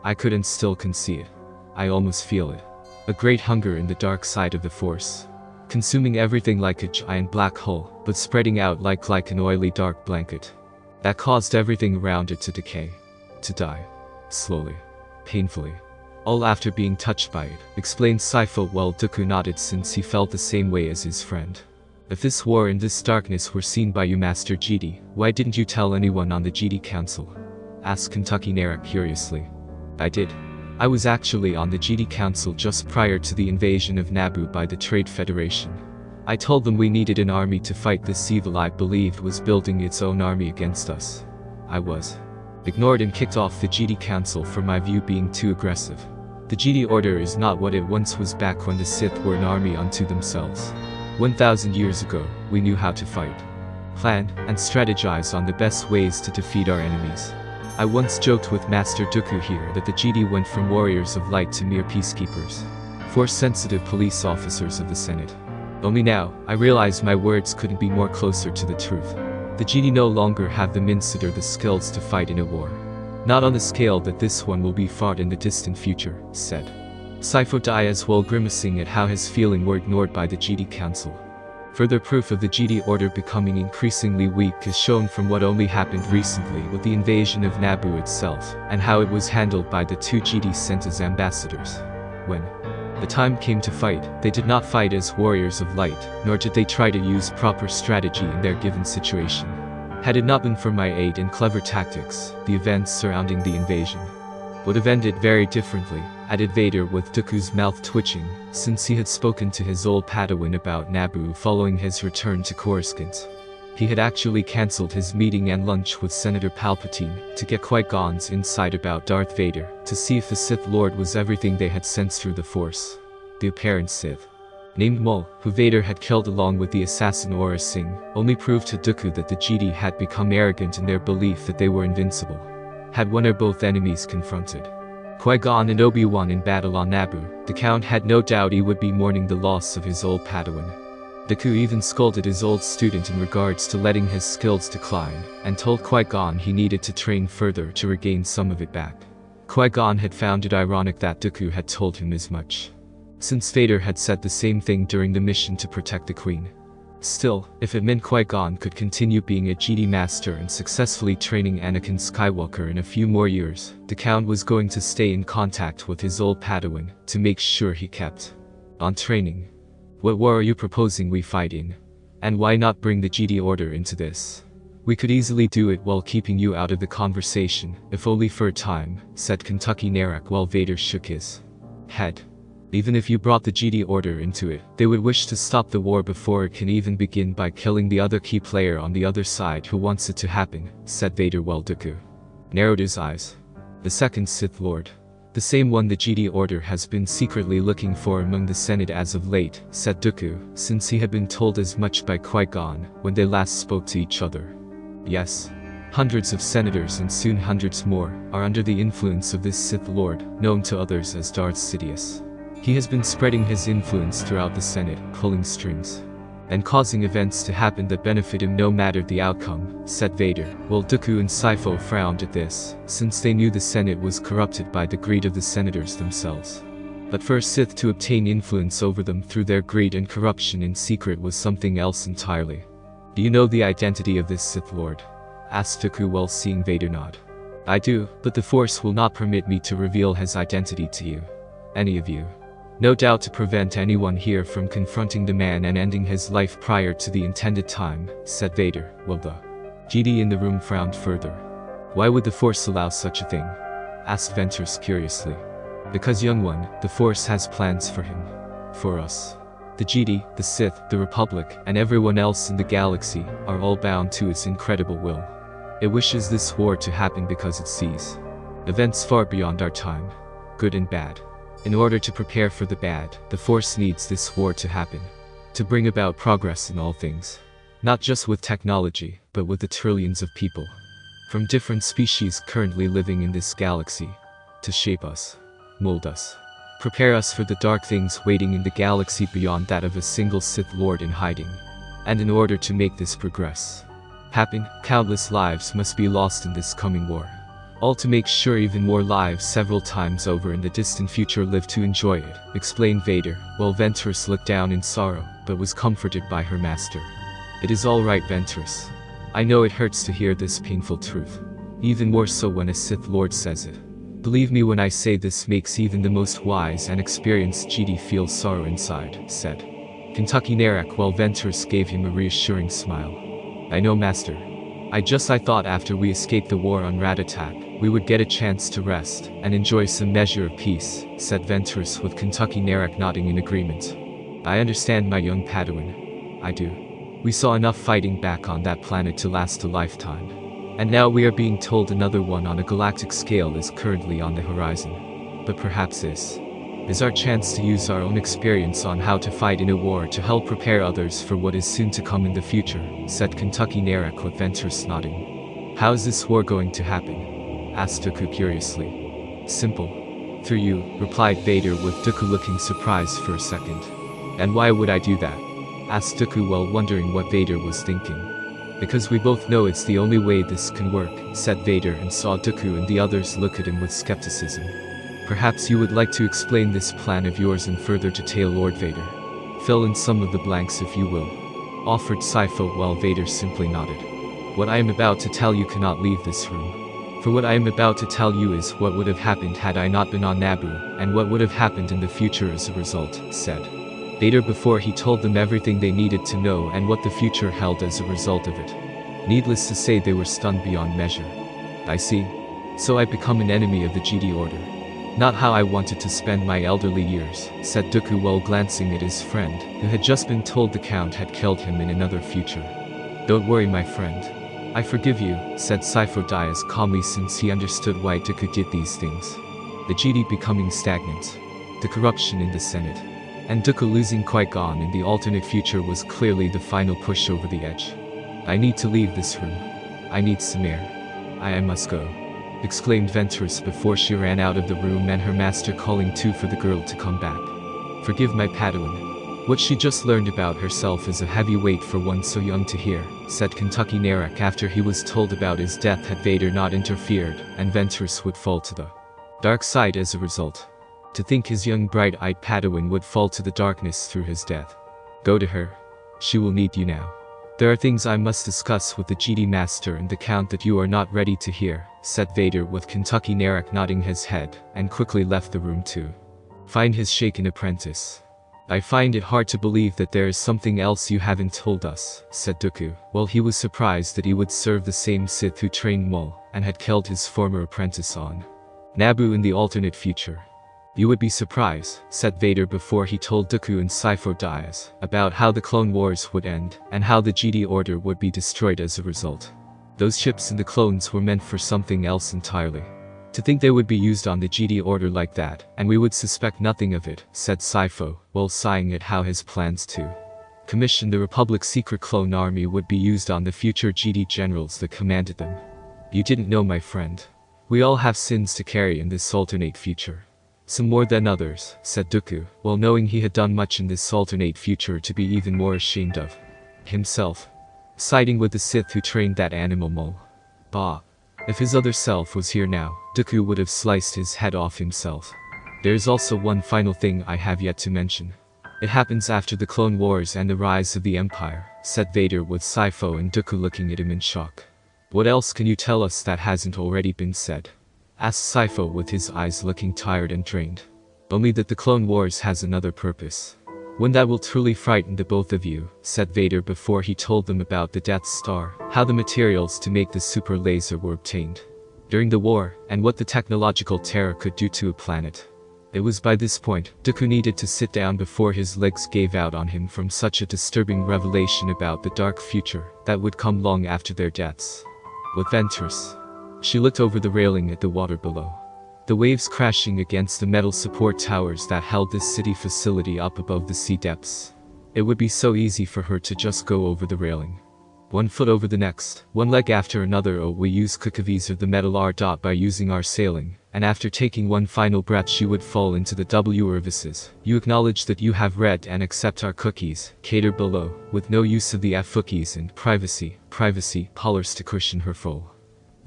Speaker 1: I couldn't still can see it. I almost feel it. A great hunger in the dark side of the Force. Consuming everything like a giant black hole, but spreading out like an oily dark blanket. That caused everything around it to decay. To die. Slowly. Painfully. All after being touched by it, explained Sifo while Dooku nodded since he felt the same way as his friend. If this war and this darkness were seen by you, Master Jedi, why didn't you tell anyone on the Jedi Council? Asked Kentucky Narak curiously. I did. I was actually on the Jedi Council just prior to the invasion of Naboo by the Trade Federation. I told them we needed an army to fight this evil I believed was building its own army against us. I was ignored and kicked off the Jedi Council for my view being too aggressive. The Jedi Order is not what it once was back when the Sith were an army unto themselves. 1,000 years ago, we knew how to fight, plan, and strategize on the best ways to defeat our enemies. I once joked with Master Dooku here that the Jedi went from warriors of light to mere peacekeepers, force-sensitive police officers of the Senate. Only now, I realize my words couldn't be more closer to the truth. The Jedi no longer have the mindset or the skills to fight in a war. Not on the scale that this one will be fought in the distant future, said Sifo Dyas while grimacing at how his feelings were ignored by the Jedi Council. Further proof of the Jedi Order becoming increasingly weak is shown from what only happened recently with the invasion of Naboo itself, and how it was handled by the two Jedi sent as ambassadors. When the time came to fight, they did not fight as warriors of light, nor did they try to use proper strategy in their given situation. Had it not been for my aid and clever tactics, the events surrounding the invasion would have ended very differently, added Vader with Dooku's mouth twitching, since he had spoken to his old Padawan about Naboo following his return to Coruscant. He had actually cancelled his meeting and lunch with Senator Palpatine to get Qui-Gon's insight about Darth Vader, to see if the Sith Lord was everything they had sensed through the Force. The apparent Sith, named Maul, who Vader had killed along with the assassin Aurra Singh, only proved to Dooku that the Jedi had become arrogant in their belief that they were invincible. Had one or both enemies confronted Qui-Gon and Obi-Wan in battle on Naboo, the Count had no doubt he would be mourning the loss of his old Padawan. Dooku even scolded his old student in regards to letting his skills decline, and told Qui-Gon he needed to train further to regain some of it back. Qui-Gon had found it ironic that Dooku had told him as much, since Vader had said the same thing during the mission to protect the Queen. Still, if it meant Qui-Gon could continue being a Jedi Master and successfully training Anakin Skywalker in a few more years, the Count was going to stay in contact with his old Padawan to make sure he kept on training. What war are you proposing we fight in? And why not bring the Jedi Order into this? We could easily do it while keeping you out of the conversation, if only for a time, said Kentucky Narak while Vader shook his head. Even if you brought the Jedi Order into it, they would wish to stop the war before it can even begin by killing the other key player on the other side who wants it to happen, said Vader while Dooku narrowed his eyes. The second Sith Lord. The same one the Jedi Order has been secretly looking for among the Senate as of late, said Dooku, since he had been told as much by Qui-Gon when they last spoke to each other. Yes. Hundreds of senators and soon hundreds more are under the influence of this Sith Lord, known to others as Darth Sidious. He has been spreading his influence throughout the Senate, pulling strings, and causing events to happen that benefit him no matter the outcome, said Vader, while Dooku and Sifo frowned at this, since they knew the Senate was corrupted by the greed of the senators themselves. But for a Sith to obtain influence over them through their greed and corruption in secret was something else entirely. Do you know the identity of this Sith Lord? Asked Dooku while seeing Vader nod. I do, but the Force will not permit me to reveal his identity to you. Any of you. No doubt to prevent anyone here from confronting the man and ending his life prior to the intended time, said Vader, while the Jedi in the room frowned further. Why would the Force allow such a thing? Asked Ventress curiously. Because young one, the Force has plans for him. For us. The Jedi, the Sith, the Republic, and everyone else in the galaxy are all bound to its incredible will. It wishes this war to happen because it sees events far beyond our time, good and bad. In order to prepare for the bad, the Force needs this war to happen, to bring about progress in all things. Not just with technology, but with the trillions of people from different species currently living in this galaxy, to shape us, mold us, prepare us for the dark things waiting in the galaxy beyond that of a single Sith Lord in hiding. And in order to make this progress happen, countless lives must be lost in this coming war. All to make sure even more lives several times over in the distant future live to enjoy it, explained Vader, while Ventress looked down in sorrow, but was comforted by her master. It is all right, Ventress. I know it hurts to hear this painful truth. Even more so when a Sith Lord says it. Believe me when I say this makes even the most wise and experienced Jedi feel sorrow inside, said Kentucky Narak while Ventress gave him a reassuring smile. I know, Master. I thought after we escaped the war on Ratatak, we would get a chance to rest and enjoy some measure of peace, said Ventress with Kentucky Narak nodding in agreement. I understand, my young Padawan. I do. We saw enough fighting back on that planet to last a lifetime. And now we are being told another one on a galactic scale is currently on the horizon. But perhaps this is our chance to use our own experience on how to fight in a war to help prepare others for what is soon to come in the future, said Kentucky Narak with Ventress nodding. How is this war going to happen? Asked Dooku curiously. Simple. Through you, replied Vader with Dooku looking surprised for a second. And why would I do that? Asked Dooku while wondering what Vader was thinking. Because we both know it's the only way this can work, said Vader and saw Dooku and the others look at him with skepticism. Perhaps you would like to explain this plan of yours in further detail, Lord Vader. Fill in some of the blanks if you will, offered Sifo while Vader simply nodded. What I am about to tell you cannot leave this room. For what I am about to tell you is what would have happened had I not been on Naboo, and what would have happened in the future as a result, said Vader before he told them everything they needed to know and what the future held as a result of it. Needless to say, they were stunned beyond measure. I see. So I become an enemy of the Jedi Order. Not how I wanted to spend my elderly years, said Dooku while glancing at his friend, who had just been told the Count had killed him in another future. Don't worry, my friend. I forgive you, said Sifo Dyas calmly since he understood why Dooku did these things. The Jedi becoming stagnant, the corruption in the Senate, and Dooku losing Qui-Gon in the alternate future was clearly the final push over the edge. I need to leave this room. I need some air. I must go, exclaimed Ventress before she ran out of the room and her master calling to for the girl to come back. Forgive my Padawan. What she just learned about herself is a heavy weight for one so young to hear, said Kentucky Narak after he was told about his death had Vader not interfered, and Ventress would fall to the dark side as a result. To think his young bright-eyed Padawan would fall to the darkness through his death. Go to her. She will need you now. There are things I must discuss with the Jedi Master and the Count that you are not ready to hear, said Vader with Kentucky Narak nodding his head, and quickly left the room to find his shaken apprentice. I find it hard to believe that there is something else you haven't told us, said Dooku, while he was surprised that he would serve the same Sith who trained Maul, and had killed his former apprentice on Naboo in the alternate future. You would be surprised, said Vader before he told Dooku and Sifo Dyas about how the Clone Wars would end, and how the Jedi Order would be destroyed as a result. Those chips in the clones were meant for something else entirely. To think they would be used on the Jedi Order like that, and we would suspect nothing of it, said Sifo, while sighing at how his plans to commission the Republic's secret clone army would be used on the future Jedi generals that commanded them. You didn't know, my friend. We all have sins to carry in this alternate future. Some more than others, said Dooku, while knowing he had done much in this alternate future to be even more ashamed of himself. Siding with the Sith who trained that animal Maul. Bah. If his other self was here now, Dooku would have sliced his head off himself. There's also one final thing I have yet to mention. It happens after the Clone Wars and the rise of the Empire, said Vader with Sifo and Dooku looking at him in shock. What else can you tell us that hasn't already been said? Asked Sifo with his eyes looking tired and drained. Only that the Clone Wars has another purpose. One that will truly frighten the both of you, said Vader before he told them about the Death Star, how the materials to make the super laser were obtained during the war, and what the technological terror could do to a planet. It was by this point, Dooku needed to sit down before his legs gave out on him from such a disturbing revelation about the dark future that would come long after their deaths. With Ventress, she looked over the railing at the water below. The waves crashing against the metal support towers that held this city facility up above the sea depths. It would be so easy for her to just go over the railing. One foot over the next, one leg after another. Oh, we use cookies of the metal R. By using our sailing, and after taking one final breath she would fall into the W orifices. You acknowledge that you have read and accept our cookies, cater below, with no use of the F-cookies and privacy, pollers to cushion her fall.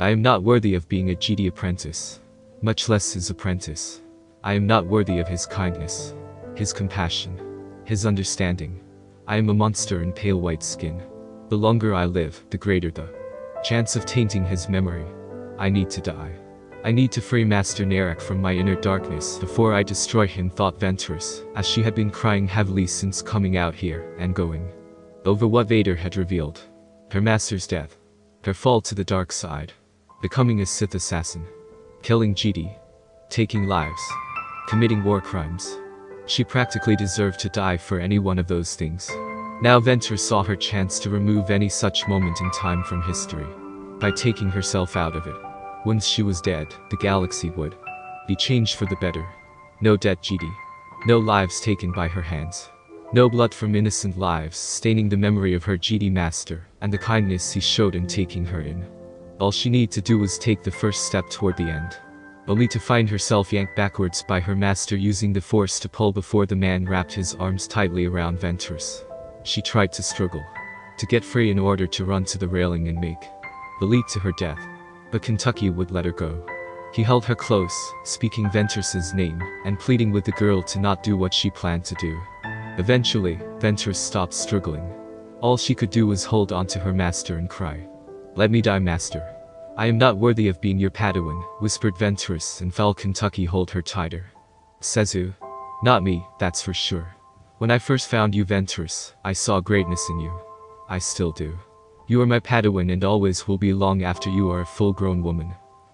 Speaker 1: I am not worthy of being a Jedi apprentice, much less his apprentice. I am not worthy of his kindness, his compassion, his understanding. I am a monster in pale white skin. The longer I live, the greater the chance of tainting his memory. I need to die. I need to free Master Narak from my inner darkness before I destroy him, thought Ventress, as she had been crying heavily since coming out here and going over what Vader had revealed. Her master's death, her fall to the dark side, becoming a Sith assassin, killing Jedi, taking lives, committing war crimes. She practically deserved to die for any one of those things. Now Ventress saw her chance to remove any such moment in time from history, by taking herself out of it. Once she was dead, the galaxy would be changed for the better. No dead Jedi, no lives taken by her hands, no blood from innocent lives staining the memory of her Jedi master and the kindness he showed in taking her in. All she needed to do was take the first step toward the end, only to find herself yanked backwards by her master using the force to pull before the man wrapped his arms tightly around Ventress. She tried to struggle, to get free in order to run to the railing and make the leap to her death, but Kentucky would let her go. He held her close, speaking Ventress's name, and pleading with the girl to not do what she planned to do. Eventually, Ventress stopped struggling. All she could do was hold on to her master and cry, "Let me die, master. I am not worthy of being your Padawan," whispered Ventress, and felt Kentucky hold her tighter. "Sezu. Not me, that's for sure. When I first found you, Ventress, I saw greatness in you. I still do. You are my Padawan and always will be long after you are a full-grown woman.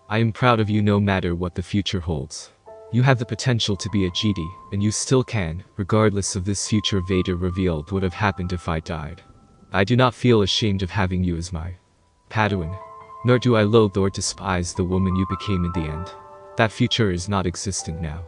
Speaker 1: I am proud of you no matter what the future holds. You have the potential to be a Jedi, and you still can, regardless of this future Vader revealed would have happened if I died. I do not feel ashamed of having you as my Padawan, nor do I loathe or despise the woman you became in the end. That future is not existent now.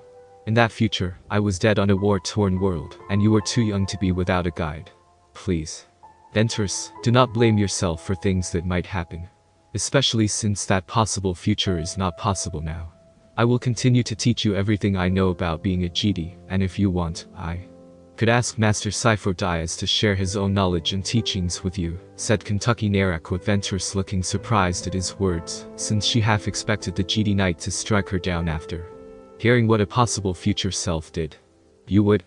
Speaker 1: In that future, I was dead on a war-torn world, and you were too young to be without a guide. Please, Ventress, do not blame yourself for things that might happen, especially since that possible future is not possible now. I will continue to teach you everything I know about being a Jedi, and if you want, I could ask Master Sifo Dyas to share his own knowledge and teachings with you," said Kentucky Narak, with Ventress looking surprised at his words, since she half expected the Jedi Knight to strike her down after hearing what a possible future self did. "You would?"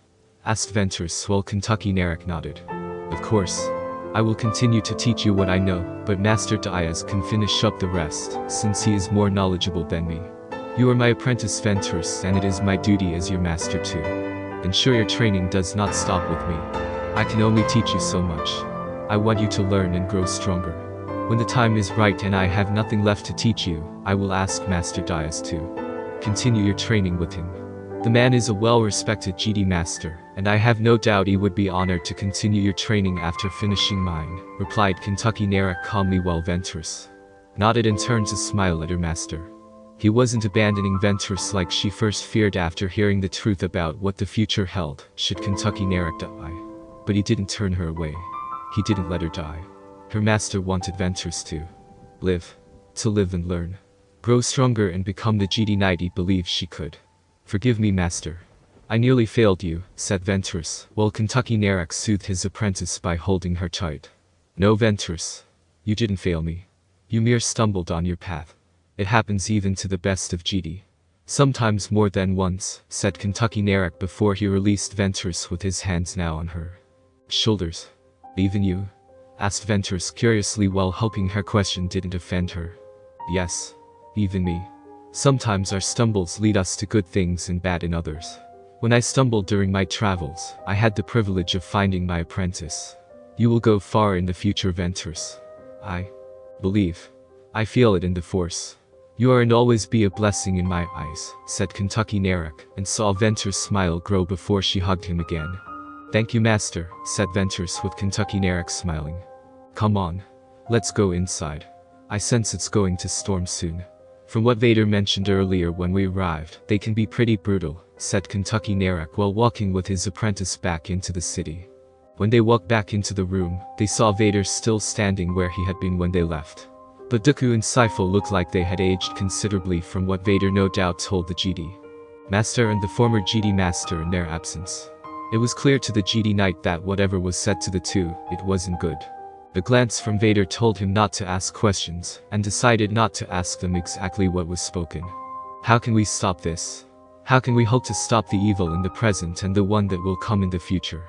Speaker 1: asked Ventress, while Kentucky Narak nodded. "Of course. I will continue to teach you what I know, but Master Dyas can finish up the rest, since he is more knowledgeable than me. You are my apprentice, Ventress, and it is my duty as your master to ensure your training does not stop with me. I can only teach you so much. I want you to learn and grow stronger. When the time is right and I have nothing left to teach you, I will ask Master Dyas to continue your training with him. The man is a well-respected Jedi master, and I have no doubt he would be honored to continue your training after finishing mine," replied Kentucky Narak calmly, while Ventress nodded and turned to smile at her master. He wasn't abandoning Ventress like she first feared after hearing the truth about what the future held, should Kentucky Narak die. But he didn't turn her away. He didn't let her die. Her master wanted Ventress to live and learn, grow stronger and become the Jedi Knight he believed she could. "Forgive me, master. I nearly failed you," said Ventress, while Kentucky Narak soothed his apprentice by holding her tight. "No, Ventress. You didn't fail me. You mere stumbled on your path. It happens even to the best of Jedi. Sometimes more than once," said Kentucky Narak before he released Ventress, with his hands now on her shoulders. "Even you?" asked Ventress curiously, while hoping her question didn't offend her. "Yes. Even me. Sometimes our stumbles lead us to good things and bad in others. When I stumbled during my travels, I had the privilege of finding my apprentice. You will go far in the future, Ventress. I believe. I feel it in the Force. You are and always be a blessing in my eyes, said Kentucky Narek, and saw Ventress' smile grow before she hugged him again. Thank you, Master, said Ventress with Kentucky Narek smiling. Come on. Let's go inside. I sense it's going to storm soon. From what Vader mentioned earlier when we arrived, they can be pretty brutal, said Kentucky Narek while walking with his apprentice back into the city. When they walked back into the room, they saw Vader still standing where he had been when they left. But Dooku and Sifo looked like they had aged considerably from what Vader no doubt told the Jedi Master and the former Jedi Master in their absence. It was clear to the Jedi Knight that whatever was said to the two, it wasn't good. The glance from Vader told him not to ask questions, and decided not to ask them exactly what was spoken. How can we stop this? How can we hope to stop the evil in the present and the one that will come in the future?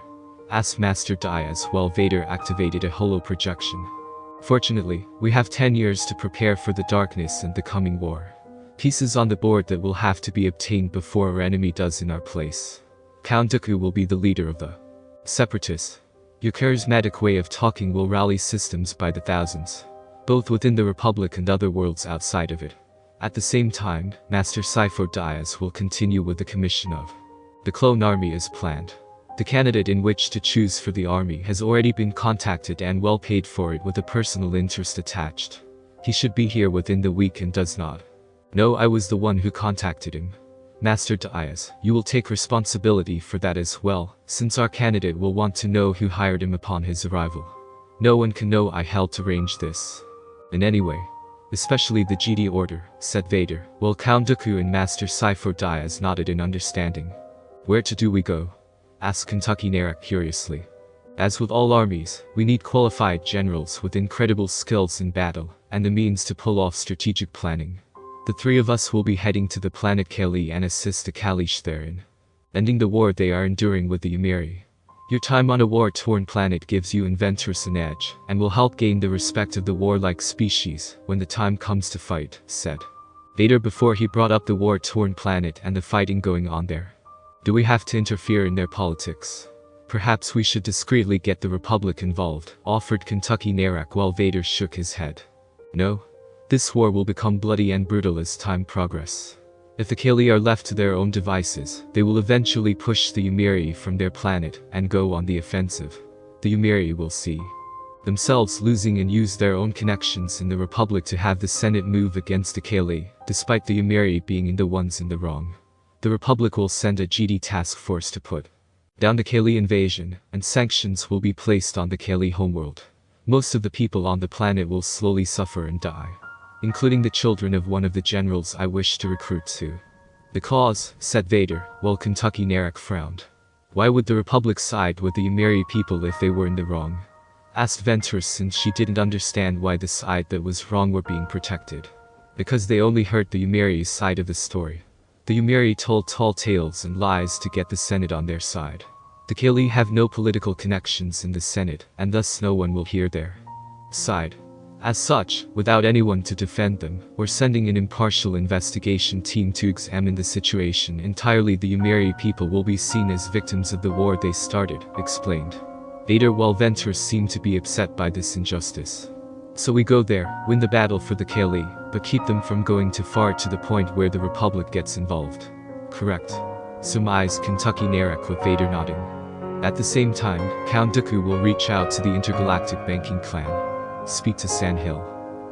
Speaker 1: Asked Master Diaz while Vader activated a holo projection. Fortunately, we have 10 years to prepare for the darkness and the coming war. Pieces on the board that will have to be obtained before our enemy does in our place. Count Dooku will be the leader of the Separatists. Your charismatic way of talking will rally systems by the thousands, both within the Republic and other worlds outside of it. At the same time, Master Sifo Diaz will continue with the commission of the clone army as planned. The candidate in which to choose for the army has already been contacted and well paid for it with a personal interest attached. He should be here within the week and does not. No, I was the one who contacted him. Master Diaz, you will take responsibility for that as well, since our candidate will want to know who hired him upon his arrival. No one can know I helped arrange this. In any way. Especially the Jedi Order, said Vader, while Count Dooku and Master Sifo Diaz nodded in understanding. Where to do we go? Asked Kentucky Narek curiously. As with all armies, we need qualified generals with incredible skills in battle, and the means to pull off strategic planning. The three of us will be heading to the planet Kalee and assist the Kalish therein, ending the war they are enduring with the Umiri. Your time on a war-torn planet gives you and Ventress an edge, and will help gain the respect of the warlike species when the time comes to fight, said Vader before he brought up the war-torn planet and the fighting going on there. Do we have to interfere in their politics? Perhaps we should discreetly get the Republic involved, offered Kentucky Narek while Vader shook his head. No. This war will become bloody and brutal as time progresses. If the Kalee are left to their own devices, they will eventually push the Umiri from their planet and go on the offensive. The Umiri will see themselves losing and use their own connections in the Republic to have the Senate move against the Kalee, despite the Umiri being the ones in the wrong. The Republic will send a Jedi task force to put down the Kalee invasion, and sanctions will be placed on the Kalee homeworld. Most of the people on the planet will slowly suffer and die, including the children of one of the generals I wish to recruit to the cause, said Vader, while Kentucky Narek frowned. Why would the Republic side with the Umiri people if they were in the wrong? Asked Ventress since she didn't understand why the side that was wrong were being protected. Because they only heard the Umiri's side of the story. The Umiri told tall tales and lies to get the Senate on their side. The Kalee have no political connections in the Senate, and thus no one will hear their side. As such, without anyone to defend them, we're sending an impartial investigation team to examine the situation entirely. The Umiri people will be seen as victims of the war they started, explained Vader while Ventress seemed to be upset by this injustice. So we go there, win the battle for the Kalee, but keep them from going too far to the point where the Republic gets involved. Correct. Surmised Kentucky Narek with Vader nodding. At the same time, Count Dooku will reach out to the intergalactic banking clan. Speak to Sandhill.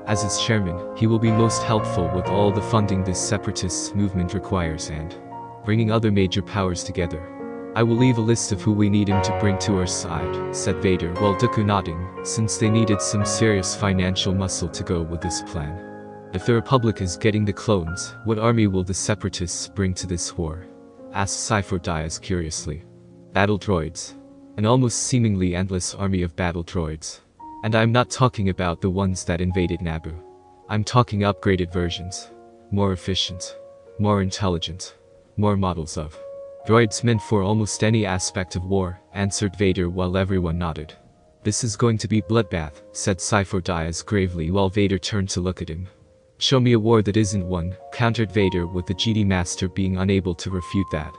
Speaker 1: As its chairman, he will be most helpful with all the funding this separatist movement requires and bringing other major powers together. I will leave a list of who we need him to bring to our side, said Vader while Dooku nodding, since they needed some serious financial muscle to go with this plan. If the Republic is getting the clones, what army will the separatists bring to this war? Asked Sifo Diaz curiously. Battle droids. An almost seemingly endless army of battle droids. And I'm not talking about the ones that invaded Naboo. I'm talking upgraded versions. More efficient. More intelligent. More models of droids meant for almost any aspect of war, answered Vader while everyone nodded. This is going to be bloodbath, said Sifo Diaz gravely while Vader turned to look at him. Show me a war that isn't one, countered Vader with the Jedi Master being unable to refute that.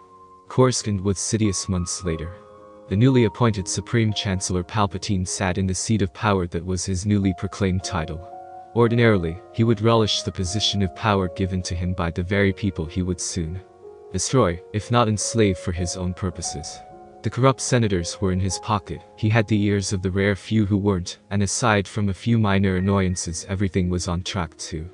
Speaker 1: Coruscant was Sidious months later. The newly appointed Supreme Chancellor Palpatine sat in the seat of power that was his newly proclaimed title. Ordinarily, he would relish the position of power given to him by the very people he would soon destroy, if not enslave for his own purposes. The corrupt senators were in his pocket, he had the ears of the rare few who weren't, and aside from a few minor annoyances everything was on track to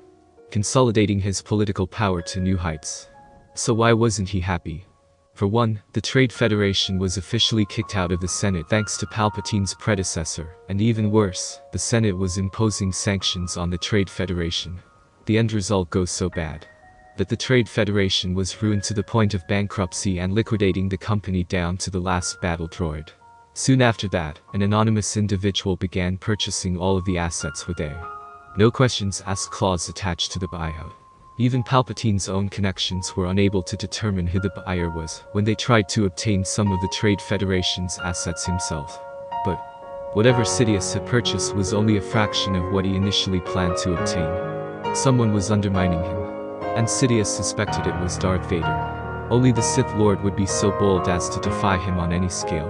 Speaker 1: consolidating his political power to new heights. So why wasn't he happy? For one, the Trade Federation was officially kicked out of the Senate thanks to Palpatine's predecessor, and even worse, the Senate was imposing sanctions on the Trade Federation. The end result goes so bad that the Trade Federation was ruined to the point of bankruptcy and liquidating the company down to the last battle droid. Soon after that, an anonymous individual began purchasing all of the assets with a no questions asked clause attached to the buyout. Even Palpatine's own connections were unable to determine who the buyer was when they tried to obtain some of the Trade Federation's assets himself. But whatever Sidious had purchased was only a fraction of what he initially planned to obtain. Someone was undermining him, and Sidious suspected it was Darth Vader. Only the Sith Lord would be so bold as to defy him on any scale.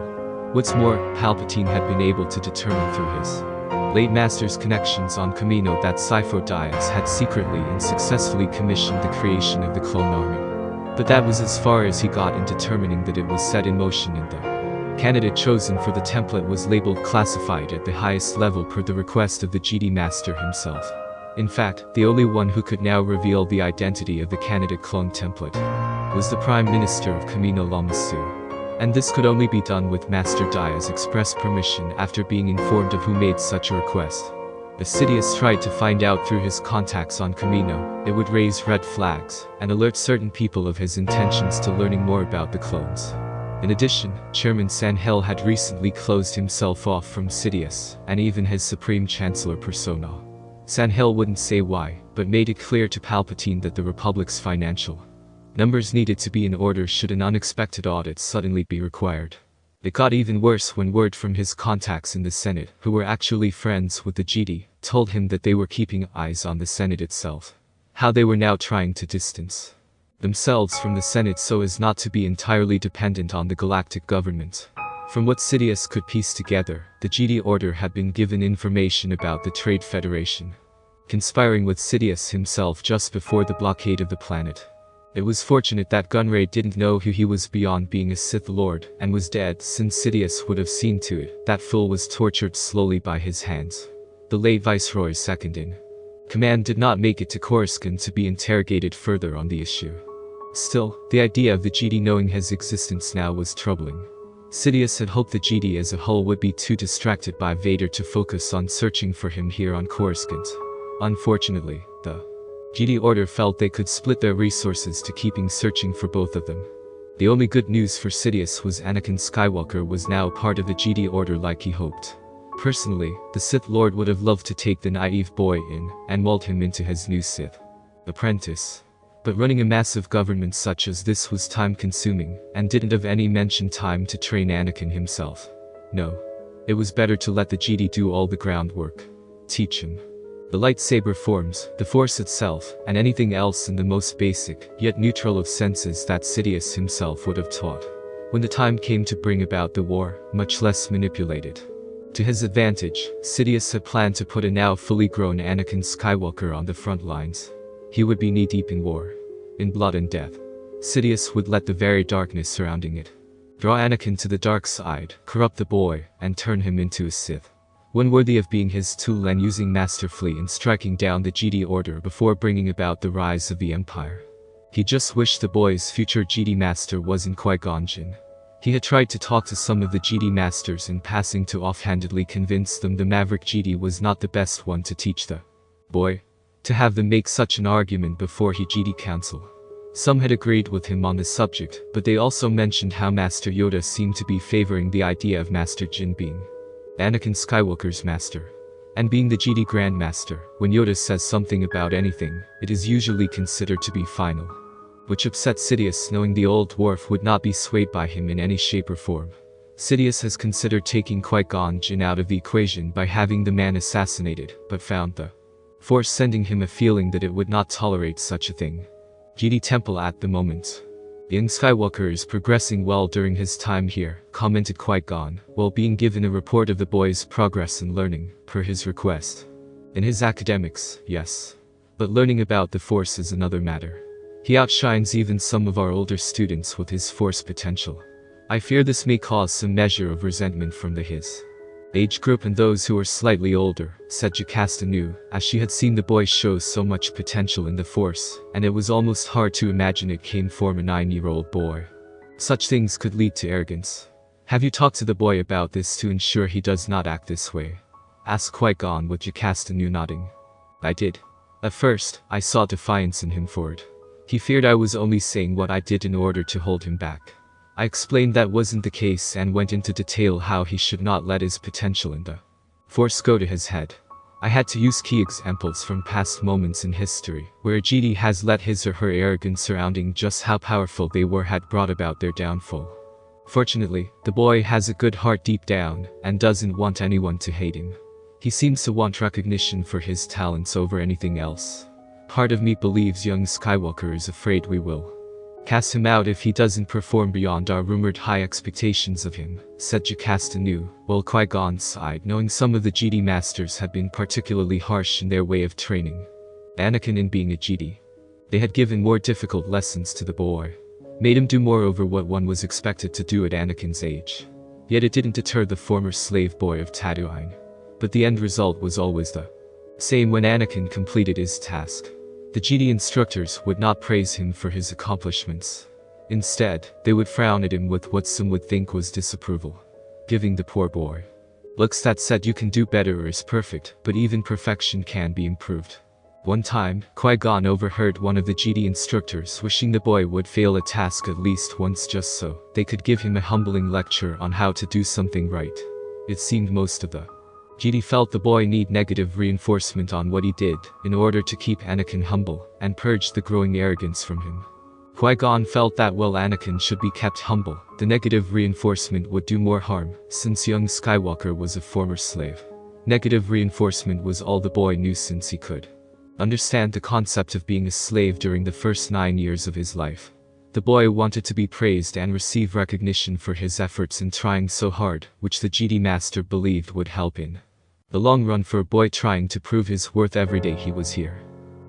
Speaker 1: What's more, Palpatine had been able to determine through his late master's connections on Kamino that Sifo Dyas had secretly and successfully commissioned the creation of the clone army. But that was as far as he got in determining that it was set in motion, and the candidate chosen for the template was labeled classified at the highest level per the request of the Jedi Master himself. In fact, the only one who could now reveal the identity of the candidate clone template was the Prime Minister of Kamino Lamasu. And this could only be done with Master Daya's express permission after being informed of who made such a request. If Sidious tried to find out through his contacts on Kamino, it would raise red flags and alert certain people of his intentions to learning more about the clones. In addition, Chairman Sanhel had recently closed himself off from Sidious, and even his Supreme Chancellor persona. Sanhel wouldn't say why, but made it clear to Palpatine that the Republic's financial numbers needed to be in order should an unexpected audit suddenly be required. It got even worse when word from his contacts in the Senate, who were actually friends with the Jedi, told him that they were keeping eyes on the Senate itself. How they were now trying to distance themselves from the Senate so as not to be entirely dependent on the galactic government. From what Sidious could piece together, the Jedi Order had been given information about the Trade Federation conspiring with Sidious himself just before the blockade of the planet. It was fortunate that Gunray didn't know who he was beyond being a Sith Lord, and was dead, since Sidious would have seen to it that fool was tortured slowly by his hands. The late Viceroy's second in command did not make it to Coruscant to be interrogated further on the issue. Still, the idea of the Jedi knowing his existence now was troubling. Sidious had hoped the Jedi as a whole would be too distracted by Vader to focus on searching for him here on Coruscant. Unfortunately, the Jedi Order felt they could split their resources to keeping searching for both of them. The only good news for Sidious was Anakin Skywalker was now part of the Jedi Order like he hoped. Personally, the Sith Lord would have loved to take the naive boy in and mold him into his new Sith apprentice. But running a massive government such as this was time-consuming, and didn't have any mentioned time to train Anakin himself. No. It was better to let the Jedi do all the groundwork. Teach him the lightsaber forms, the Force itself, and anything else in the most basic, yet neutral of senses that Sidious himself would have taught. When the time came to bring about the war, much less manipulated to his advantage, Sidious had planned to put a now fully grown Anakin Skywalker on the front lines. He would be knee-deep in war, in blood and death. Sidious would let the very darkness surrounding it draw Anakin to the dark side, corrupt the boy, and turn him into a Sith. One worthy of being his tool and using masterfully in striking down the Jedi Order before bringing about the rise of the Empire. He just wished the boy's future Jedi Master wasn't Qui-Gon Jinn. He had tried to talk to some of the Jedi Masters in passing to offhandedly convince them the Maverick Jedi was not the best one to teach the boy. To have them make such an argument before he Jedi Council. Some had agreed with him on the subject, but they also mentioned how Master Yoda seemed to be favoring the idea of Master Jinn being Anakin Skywalker's master. And being the Jedi Grand Master, when Yoda says something about anything, it is usually considered to be final. Which upset Sidious, knowing the old dwarf would not be swayed by him in any shape or form. Sidious has considered taking Qui-Gon Jinn out of the equation by having the man assassinated, but found the Force sending him a feeling that it would not tolerate such a thing. Jedi Temple at the moment. Young Skywalker is progressing well during his time here, commented Qui-Gon, while being given a report of the boy's progress in learning, per his request. In his academics, yes. But learning about the Force is another matter. He outshines even some of our older students with his Force potential. I fear this may cause some measure of resentment from his age group and those who are slightly older, said Jocasta knew, as she had seen the boy show so much potential in the Force, and it was almost hard to imagine it came from a 9-year-old boy. Such things could lead to arrogance. Have you talked to the boy about this to ensure he does not act this way? Asked Qui-Gon with Jocasta knew nodding. I did. At first, I saw defiance in him for it. He feared I was only saying what I did in order to hold him back. I explained that wasn't the case and went into detail how he should not let his potential in the Force go to his head. I had to use key examples from past moments in history, where a Jedi has let his or her arrogance surrounding just how powerful they were had brought about their downfall. Fortunately, the boy has a good heart deep down, and doesn't want anyone to hate him. He seems to want recognition for his talents over anything else. Part of me believes young Skywalker is afraid we will cast him out if he doesn't perform beyond our rumored high expectations of him, said Jocasta knew, while Qui-Gon sighed, knowing some of the Jedi Masters had been particularly harsh in their way of training Anakin in being a Jedi. They had given more difficult lessons to the boy, made him do more over what one was expected to do at Anakin's age. Yet it didn't deter the former slave boy of Tatooine. But the end result was always the same when Anakin completed his task. The Jedi instructors would not praise him for his accomplishments. Instead, they would frown at him with what some would think was disapproval, giving the poor boy looks that said you can do better or is perfect, but even perfection can be improved. One time, Qui-Gon overheard one of the Jedi instructors wishing the boy would fail a task at least once just so they could give him a humbling lecture on how to do something right. It seemed most of the Jedi felt the boy need negative reinforcement on what he did in order to keep Anakin humble and purge the growing arrogance from him. Qui-Gon felt that while Anakin should be kept humble, the negative reinforcement would do more harm, since young Skywalker was a former slave. Negative reinforcement was all the boy knew since he could understand the concept of being a slave during the first 9 years of his life. The boy wanted to be praised and receive recognition for his efforts in trying so hard, which the Jedi Master believed would help in the long run for a boy trying to prove his worth every day he was here.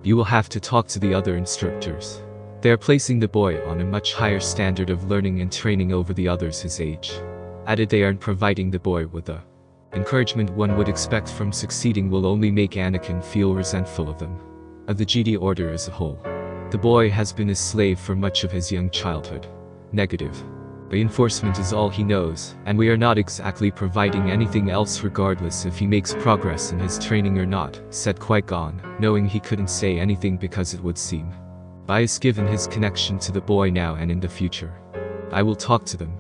Speaker 1: You will have to talk to the other instructors. They are placing the boy on a much higher standard of learning and training over the others his age. Added they aren't providing the boy with the encouragement one would expect from succeeding will only make Anakin feel resentful of them, of the Jedi Order as a whole. The boy has been a slave for much of his young childhood. Negative reinforcement is all he knows, and we are not exactly providing anything else regardless if he makes progress in his training or not, said Qui-Gon, knowing he couldn't say anything because it would seem bias given his connection to the boy now and in the future. I will talk to them.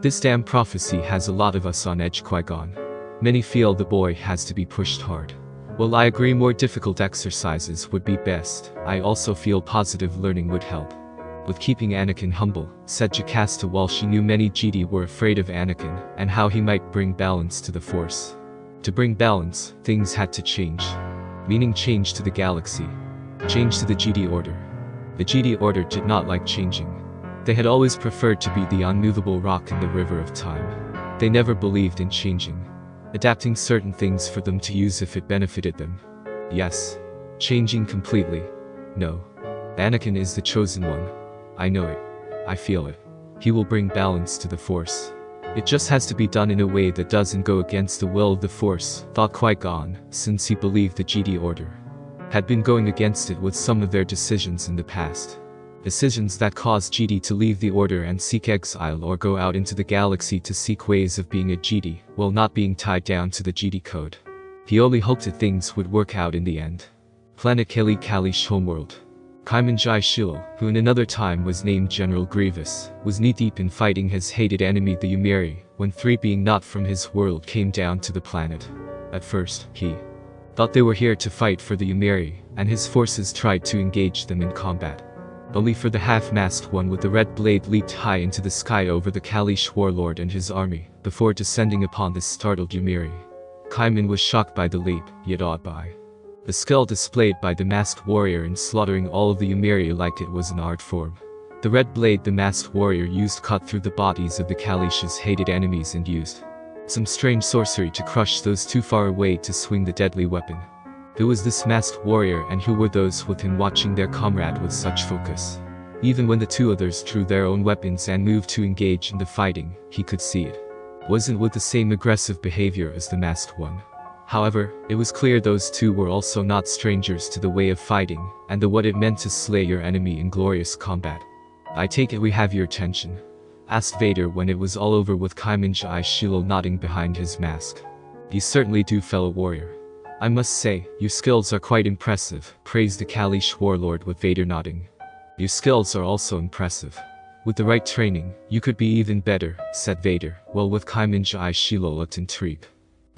Speaker 1: This damn prophecy has a lot of us on edge, Qui-Gon. Many feel the boy has to be pushed hard. Well, I agree more difficult exercises would be best. I also feel positive learning would help with keeping Anakin humble, said Jocasta while she knew many Jedi were afraid of Anakin and how he might bring balance to the Force. To bring balance, things had to change. Meaning change to the galaxy. Change to the Jedi Order. The Jedi Order did not like changing. They had always preferred to be the unmovable rock in the river of time. They never believed in changing, adapting certain things for them to use if it benefited them. Yes. Changing completely. No. Anakin is the chosen one. I know it. I feel it. He will bring balance to the Force. It just has to be done in a way that doesn't go against the will of the Force, thought Qui-Gon, since he believed the Jedi Order had been going against it with some of their decisions in the past. Decisions that caused Jedi to leave the Order and seek exile or go out into the galaxy to seek ways of being a Jedi, while not being tied down to the Jedi Code. He only hoped that things would work out in the end. Planet Kalee Kalee's homeworld. Kaiman Jai Shilo, who in another time was named General Grievous, was knee-deep in fighting his hated enemy the Umeri, when three being not from his world came down to the planet. At first, he thought they were here to fight for the Umeri, and his forces tried to engage them in combat. Only for the half-masked one with the red blade leaped high into the sky over the Kaleesh warlord and his army, before descending upon the startled Umeri. Kaiman was shocked by the leap, yet awed by the skill displayed by the masked warrior in slaughtering all of the Umeri like it was an art form. The red blade the masked warrior used cut through the bodies of the Kaleesh's hated enemies and used some strange sorcery to crush those too far away to swing the deadly weapon. Who was this masked warrior, and who were those with him watching their comrade with such focus? Even when the two others drew their own weapons and moved to engage in the fighting, he could see it wasn't with the same aggressive behavior as the masked one. However, it was clear those two were also not strangers to the way of fighting, and what it meant to slay your enemy in glorious combat. "I take it we have your attention?" asked Vader when it was all over, with Kamino Shiloh nodding behind his mask. "You certainly do, fellow warrior. I must say, your skills are quite impressive," praised the Kalee warlord with Vader nodding. "Your skills are also impressive. With the right training, you could be even better," said Vader, while with Kamino Shiloh looked intrigued.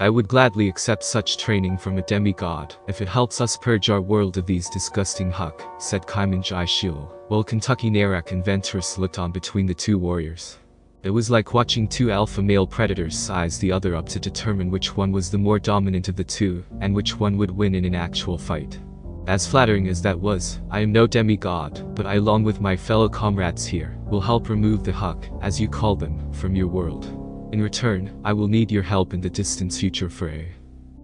Speaker 1: "I would gladly accept such training from a demigod, if it helps us purge our world of these disgusting Huk," said Kamino Shiloh, while Kentucky Narak and Ventress looked on between the two warriors. It was like watching two alpha male predators size the other up to determine which one was the more dominant of the two, and which one would win in an actual fight. As flattering as that was, I am no demigod, but I, along with my fellow comrades here, will help remove the Huk, as you call them, from your world. In return, I will need your help in the distant future for a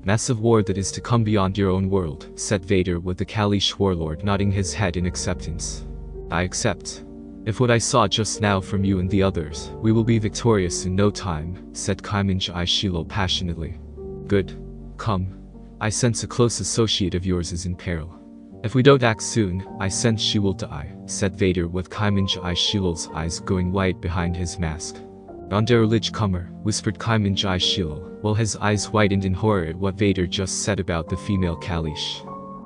Speaker 1: massive war that is to come beyond your own world, said Vader, with the Kalee warlord nodding his head in acceptance. "I accept. If what I saw just now from you and the others, we will be victorious in no time," said Kamino Shiloh passionately. "Good. Come. I sense a close associate of yours is in peril. If we don't act soon, I sense she will die," said Vader, with Kamino Shiloh's eyes going wide behind his mask. "Ronderlich Kummer," whispered Kamino Shiloh, while his eyes widened in horror at what Vader just said about the female Kalee.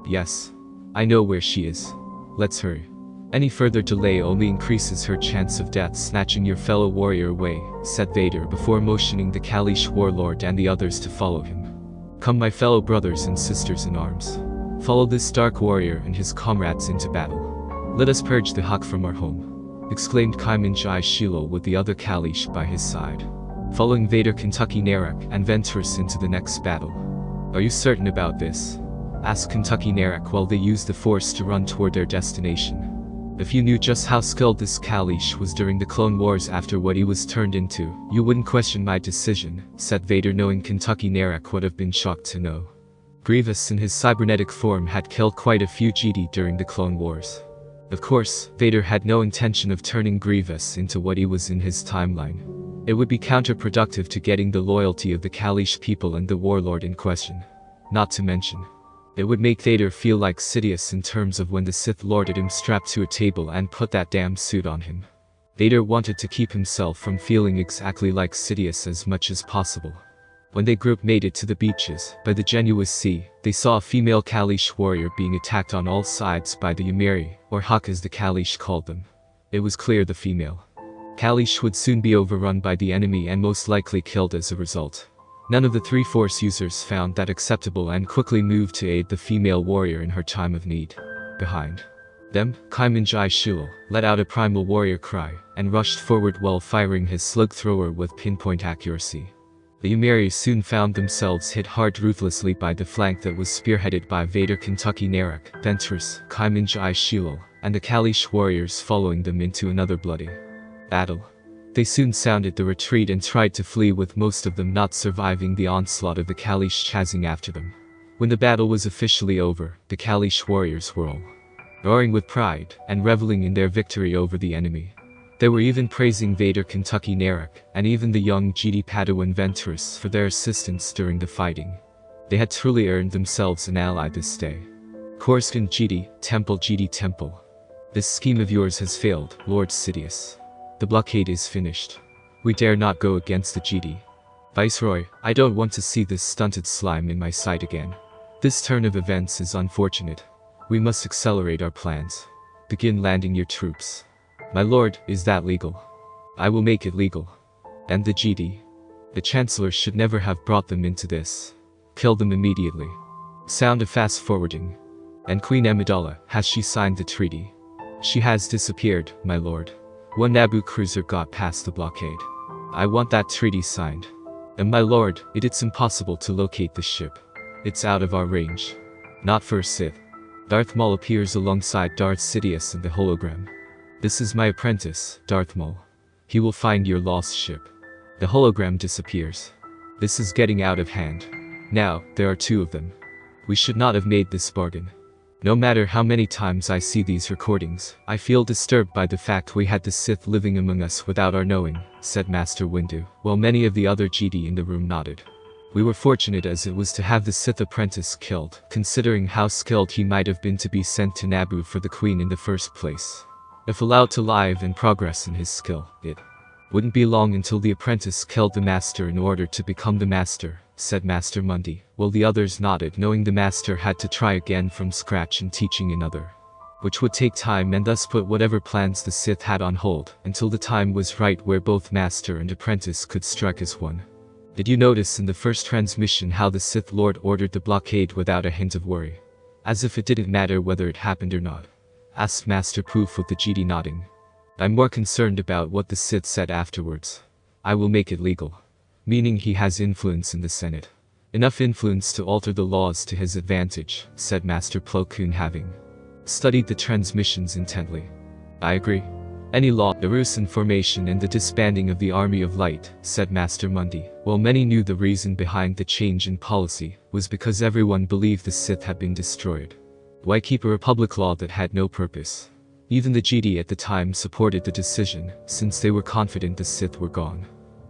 Speaker 1: "Yes. I know where she is. Let's hurry. Any further delay only increases her chance of death, snatching your fellow warrior away," said Vader, before motioning the Kalee warlord and the others to follow him. "Come, my fellow brothers and sisters in arms. Follow this dark warrior and his comrades into battle. Let us purge the Huk from our home," exclaimed Kamino Shiloh, with the other Kalee by his side, following Vader, Kentucky Narak, and Ventress into the next battle. "Are you certain about this?" asked Kentucky Narak, while they used the Force to run toward their destination. "If you knew just how skilled this Kalee was during the Clone Wars after what he was turned into, you wouldn't question my decision," said Vader, knowing Kentucky Narak would have been shocked to know. Grievous in his cybernetic form had killed quite a few Jedi during the Clone Wars. Of course, Vader had no intention of turning Grievous into what he was in his timeline. It would be counterproductive to getting the loyalty of the Kalee people and the warlord in question. Not to mention, it would make Vader feel like Sidious in terms of when the Sith Lord had him strapped to a table and put that damn suit on him. Vader wanted to keep himself from feeling exactly like Sidious as much as possible. When the group made it to the beaches by the Genuous Sea, they saw a female Kalee warrior being attacked on all sides by the Yamiri, or Huk as the Kalee called them. It was clear the female Kalee would soon be overrun by the enemy and most likely killed as a result. None of the three Force users found that acceptable and quickly moved to aid the female warrior in her time of need. Behind them, Kamino Shiloh let out a primal warrior cry and rushed forward while firing his slug thrower with pinpoint accuracy. The Yamiri soon found themselves hit hard ruthlessly by the flank that was spearheaded by Vader, Kentucky Narak, Ventress, Kamino Shiloh, and the Kalee warriors following them into another bloody battle. They soon sounded the retreat and tried to flee, with most of them not surviving the onslaught of the Kalee chasing after them. When the battle was officially over, the Kalee warriors were all roaring with pride and reveling in their victory over the enemy. They were even praising Vader, Kentucky Narak, and even the young Jedi Padawan Ventress for their assistance during the fighting. They had truly earned themselves an ally this day. Coruscant Jedi Temple. This scheme of yours has failed, Lord Sidious. The blockade is finished. We dare not go against the Jedi. Viceroy, I don't want to see this stunted slime in my sight again. This turn of events is unfortunate. We must accelerate our plans. Begin landing your troops. My lord, is that legal? I will make it legal. And the Jedi? The Chancellor should never have brought them into this. Kill them immediately. Sound of fast forwarding. And Queen Amidala, has she signed the treaty? She has disappeared, my lord. One Naboo cruiser got past the blockade. I want that treaty signed. And my lord, it's impossible to locate the ship. It's out of our range. Not for a Sith. Darth Maul appears alongside Darth Sidious in the hologram. This is my apprentice, Darth Maul. He will find your lost ship. The hologram disappears. This is getting out of hand. Now, there are two of them. We should not have made this bargain. No matter how many times I see these recordings, I feel disturbed by the fact we had the Sith living among us without our knowing, said Master Windu, while many of the other Jedi in the room nodded. We were fortunate as it was to have the Sith apprentice killed, considering how skilled he might have been to be sent to Naboo for the Queen in the first place. If allowed to live and progress in his skill, it wouldn't be long until the apprentice killed the Master in order to become the Master, said Master Mundi, while the others nodded, knowing the Master had to try again from scratch in teaching another, which would take time and thus put whatever plans the Sith had on hold, until the time was right where both Master and apprentice could strike as one. Did you notice in the first transmission how the Sith Lord ordered the blockade without a hint of worry? As if it didn't matter whether it happened or not, asked Master Poof with the Jedi nodding. I'm more concerned about what the Sith said afterwards. I will make it legal. Meaning he has influence in the Senate. Enough influence to alter the laws to his advantage, said Master Plo Koon, having studied the transmissions intently. I agree. Any law, the Rusin formation and the disbanding of the Army of Light, said Master Mundi, while many knew the reason behind the change in policy, was because everyone believed the Sith had been destroyed. Why keep a republic law that had no purpose? Even the Jedi at the time supported the decision, since they were confident the Sith were gone.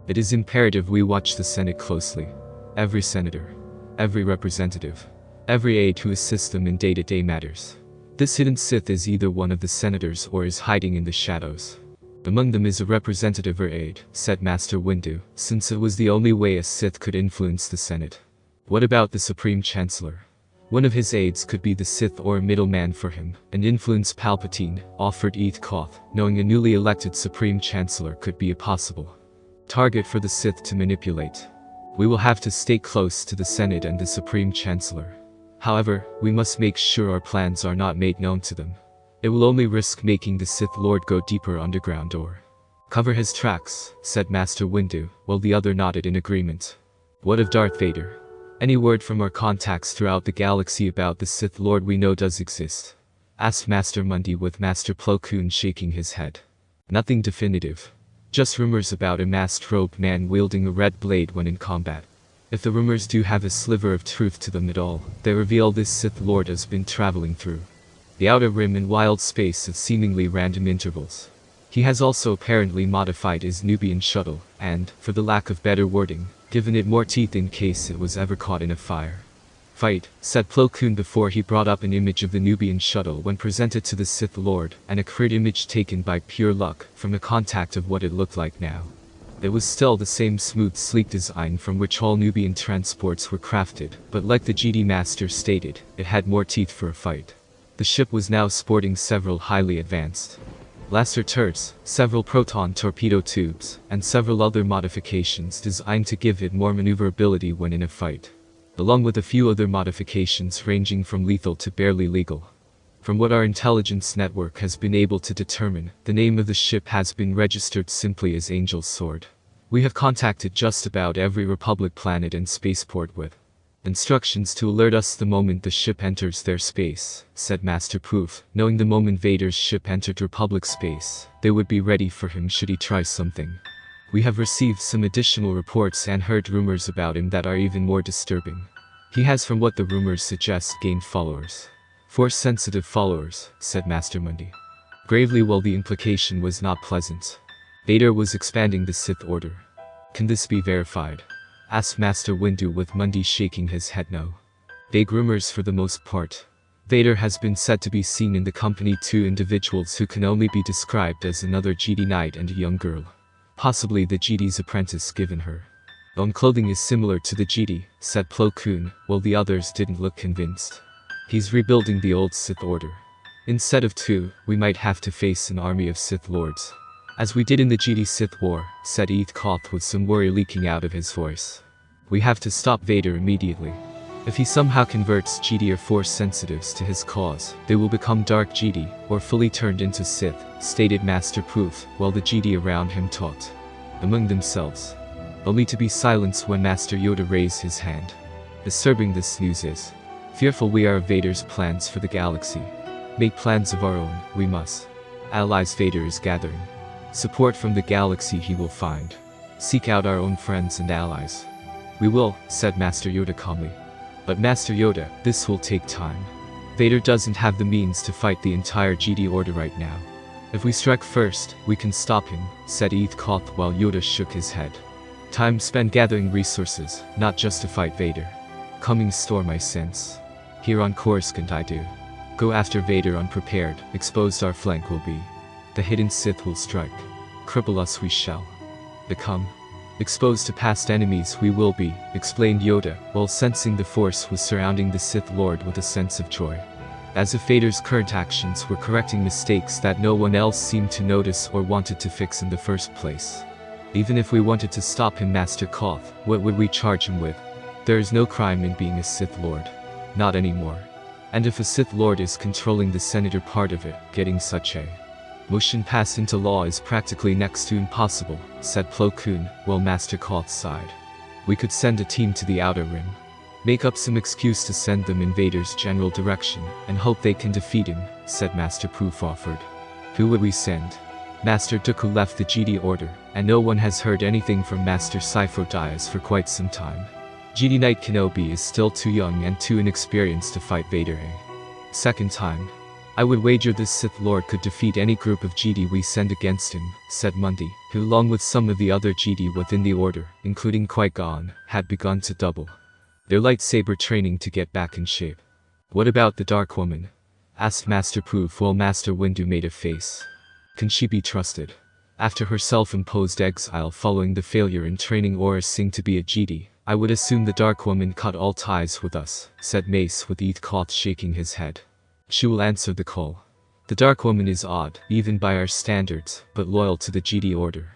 Speaker 1: It is imperative we watch the Senate closely. Every senator, every representative, every aide who assists them in day-to-day matters. This hidden Sith is either one of the senators or is hiding in the shadows. Among them is a representative or aide, said Master Windu, since it was the only way a Sith could influence the Senate. What about the Supreme Chancellor? One of his aides could be the Sith or a middleman for him, and influence Palpatine, offered Eth Koth, knowing a newly elected Supreme Chancellor could be a possible target for the Sith to manipulate. We will have to stay close to the Senate and the Supreme Chancellor. However, we must make sure our plans are not made known to them. It will only risk making the Sith Lord go deeper underground or cover his tracks, said Master Windu, while the other nodded in agreement. What of Darth Vader? Any word from our contacts throughout the galaxy about the Sith Lord we know does exist? Asked Master Mundi, with Master Plo Koon shaking his head. Nothing definitive. Just rumors about a masked robed man wielding a red blade when in combat. If the rumors do have a sliver of truth to them at all, they reveal this Sith Lord has been traveling through the Outer Rim in wild space at seemingly random intervals. He has also apparently modified his Nubian shuttle, and, for the lack of better wording, given it more teeth in case it was ever caught in a fight, said Plo Koon before he brought up an image of the Nubian shuttle when presented to the Sith Lord, and a crit image taken by pure luck from a contact of what it looked like now. It was still the same smooth, sleek design from which all Nubian transports were crafted, but like the Jedi Master stated, it had more teeth for a fight. The ship was now sporting several highly advanced blaster turrets, several proton torpedo tubes, and several other modifications designed to give it more maneuverability when in a fight, along with a few other modifications ranging from lethal to barely legal. From what our intelligence network has been able to determine, the name of the ship has been registered simply as Angel's Sword. We have contacted just about every Republic planet and spaceport with instructions to alert us the moment the ship enters their space, said Master Poof, knowing the moment Vader's ship entered Republic space, they would be ready for him should he try something. We have received some additional reports and heard rumors about him that are even more disturbing. He has, from what the rumors suggest, gained followers. Force-sensitive followers, said Master Mundi, gravely, while the implication was not pleasant. Vader was expanding the Sith Order. Can this be verified? Asked Master Windu, with Mundi shaking his head no. Vague rumors for the most part. Vader has been said to be seen in the company of two individuals who can only be described as another Jedi Knight and a young girl. Possibly the Jedi's apprentice given her own clothing is similar to the Jedi, said Plo Koon, while the others didn't look convinced. He's rebuilding the old Sith Order. Instead of two, we might have to face an army of Sith Lords. As we did in the Jedi-Sith War, said Eth Koth, with some worry leaking out of his voice. We have to stop Vader immediately. If he somehow converts Jedi or Force sensitives to his cause, they will become Dark Jedi, or fully turned into Sith, stated Master Poof, while the Jedi around him talked among themselves, only to be silenced when Master Yoda raised his hand. Disturbing this news is fearful we are of Vader's plans for the galaxy. Make plans of our own, we must. Allies Vader is gathering. Support from the galaxy he will find. Seek out our own friends and allies. We will, said Master Yoda calmly. But Master Yoda, this will take time. Vader doesn't have the means to fight the entire Jedi Order right now. If we strike first, we can stop him, said Koth while Yoda shook his head. Time spent gathering resources, not just to fight Vader. Coming storm I sense. Here on Coruscant I do. Go after Vader unprepared, exposed our flank will be. The hidden Sith will strike. Cripple us we shall. Become. Exposed to past enemies we will be, explained Yoda, while sensing the Force was surrounding the Sith Lord with a sense of joy. As if Vader's current actions were correcting mistakes that no one else seemed to notice or wanted to fix in the first place. Even if we wanted to stop him, Master Koth, what would we charge him with? There is no crime in being a Sith Lord. Not anymore. And if a Sith Lord is controlling the senator part of it, getting such a motion passed into law is practically next to impossible, said Plo Koon, while Master Koth sighed. We could send a team to the Outer Rim. Make up some excuse to send them in Vader's general direction, and hope they can defeat him, said Master Proof offered. Who would we send? Master Dooku left the Jedi Order, and no one has heard anything from Master Sifo Dyas for quite some time. Jedi Knight Kenobi is still too young and too inexperienced to fight Vader a second time. I would wager this Sith Lord could defeat any group of Jedi we send against him, said Mundi, who along with some of the other Jedi within the Order, including Qui-Gon, had begun to double their lightsaber training to get back in shape. What about the Dark Woman? Asked Master Proof while Master Windu made a face. Can she be trusted? After her self-imposed exile following the failure in training Aurra Singh to be a Jedi, I would assume the Dark Woman cut all ties with us, said Mace with Koth shaking his head. She will answer the call. The Dark Woman is odd, even by our standards, but loyal to the Jedi Order.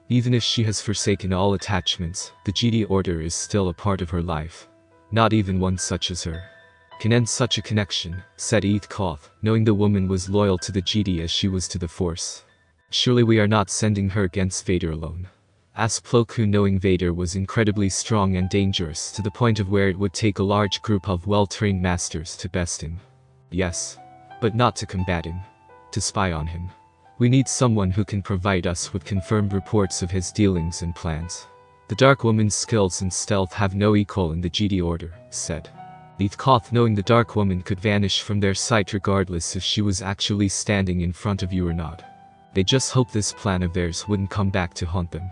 Speaker 1: Even if she has forsaken all attachments, the Jedi Order is still a part of her life. Not even one such as her can end such a connection, said Koth, knowing the woman was loyal to the Jedi as she was to the Force. Surely we are not sending her against Vader alone. Asked Plo Koon, knowing Vader was incredibly strong and dangerous to the point of where it would take a large group of well-trained masters to best him. Yes. But not to combat him. To spy on him. We need someone who can provide us with confirmed reports of his dealings and plans. The Dark Woman's skills and stealth have no equal in the Jedi Order, said Koth, knowing the Dark Woman could vanish from their sight regardless if she was actually standing in front of you or not. They just hoped this plan of theirs wouldn't come back to haunt them.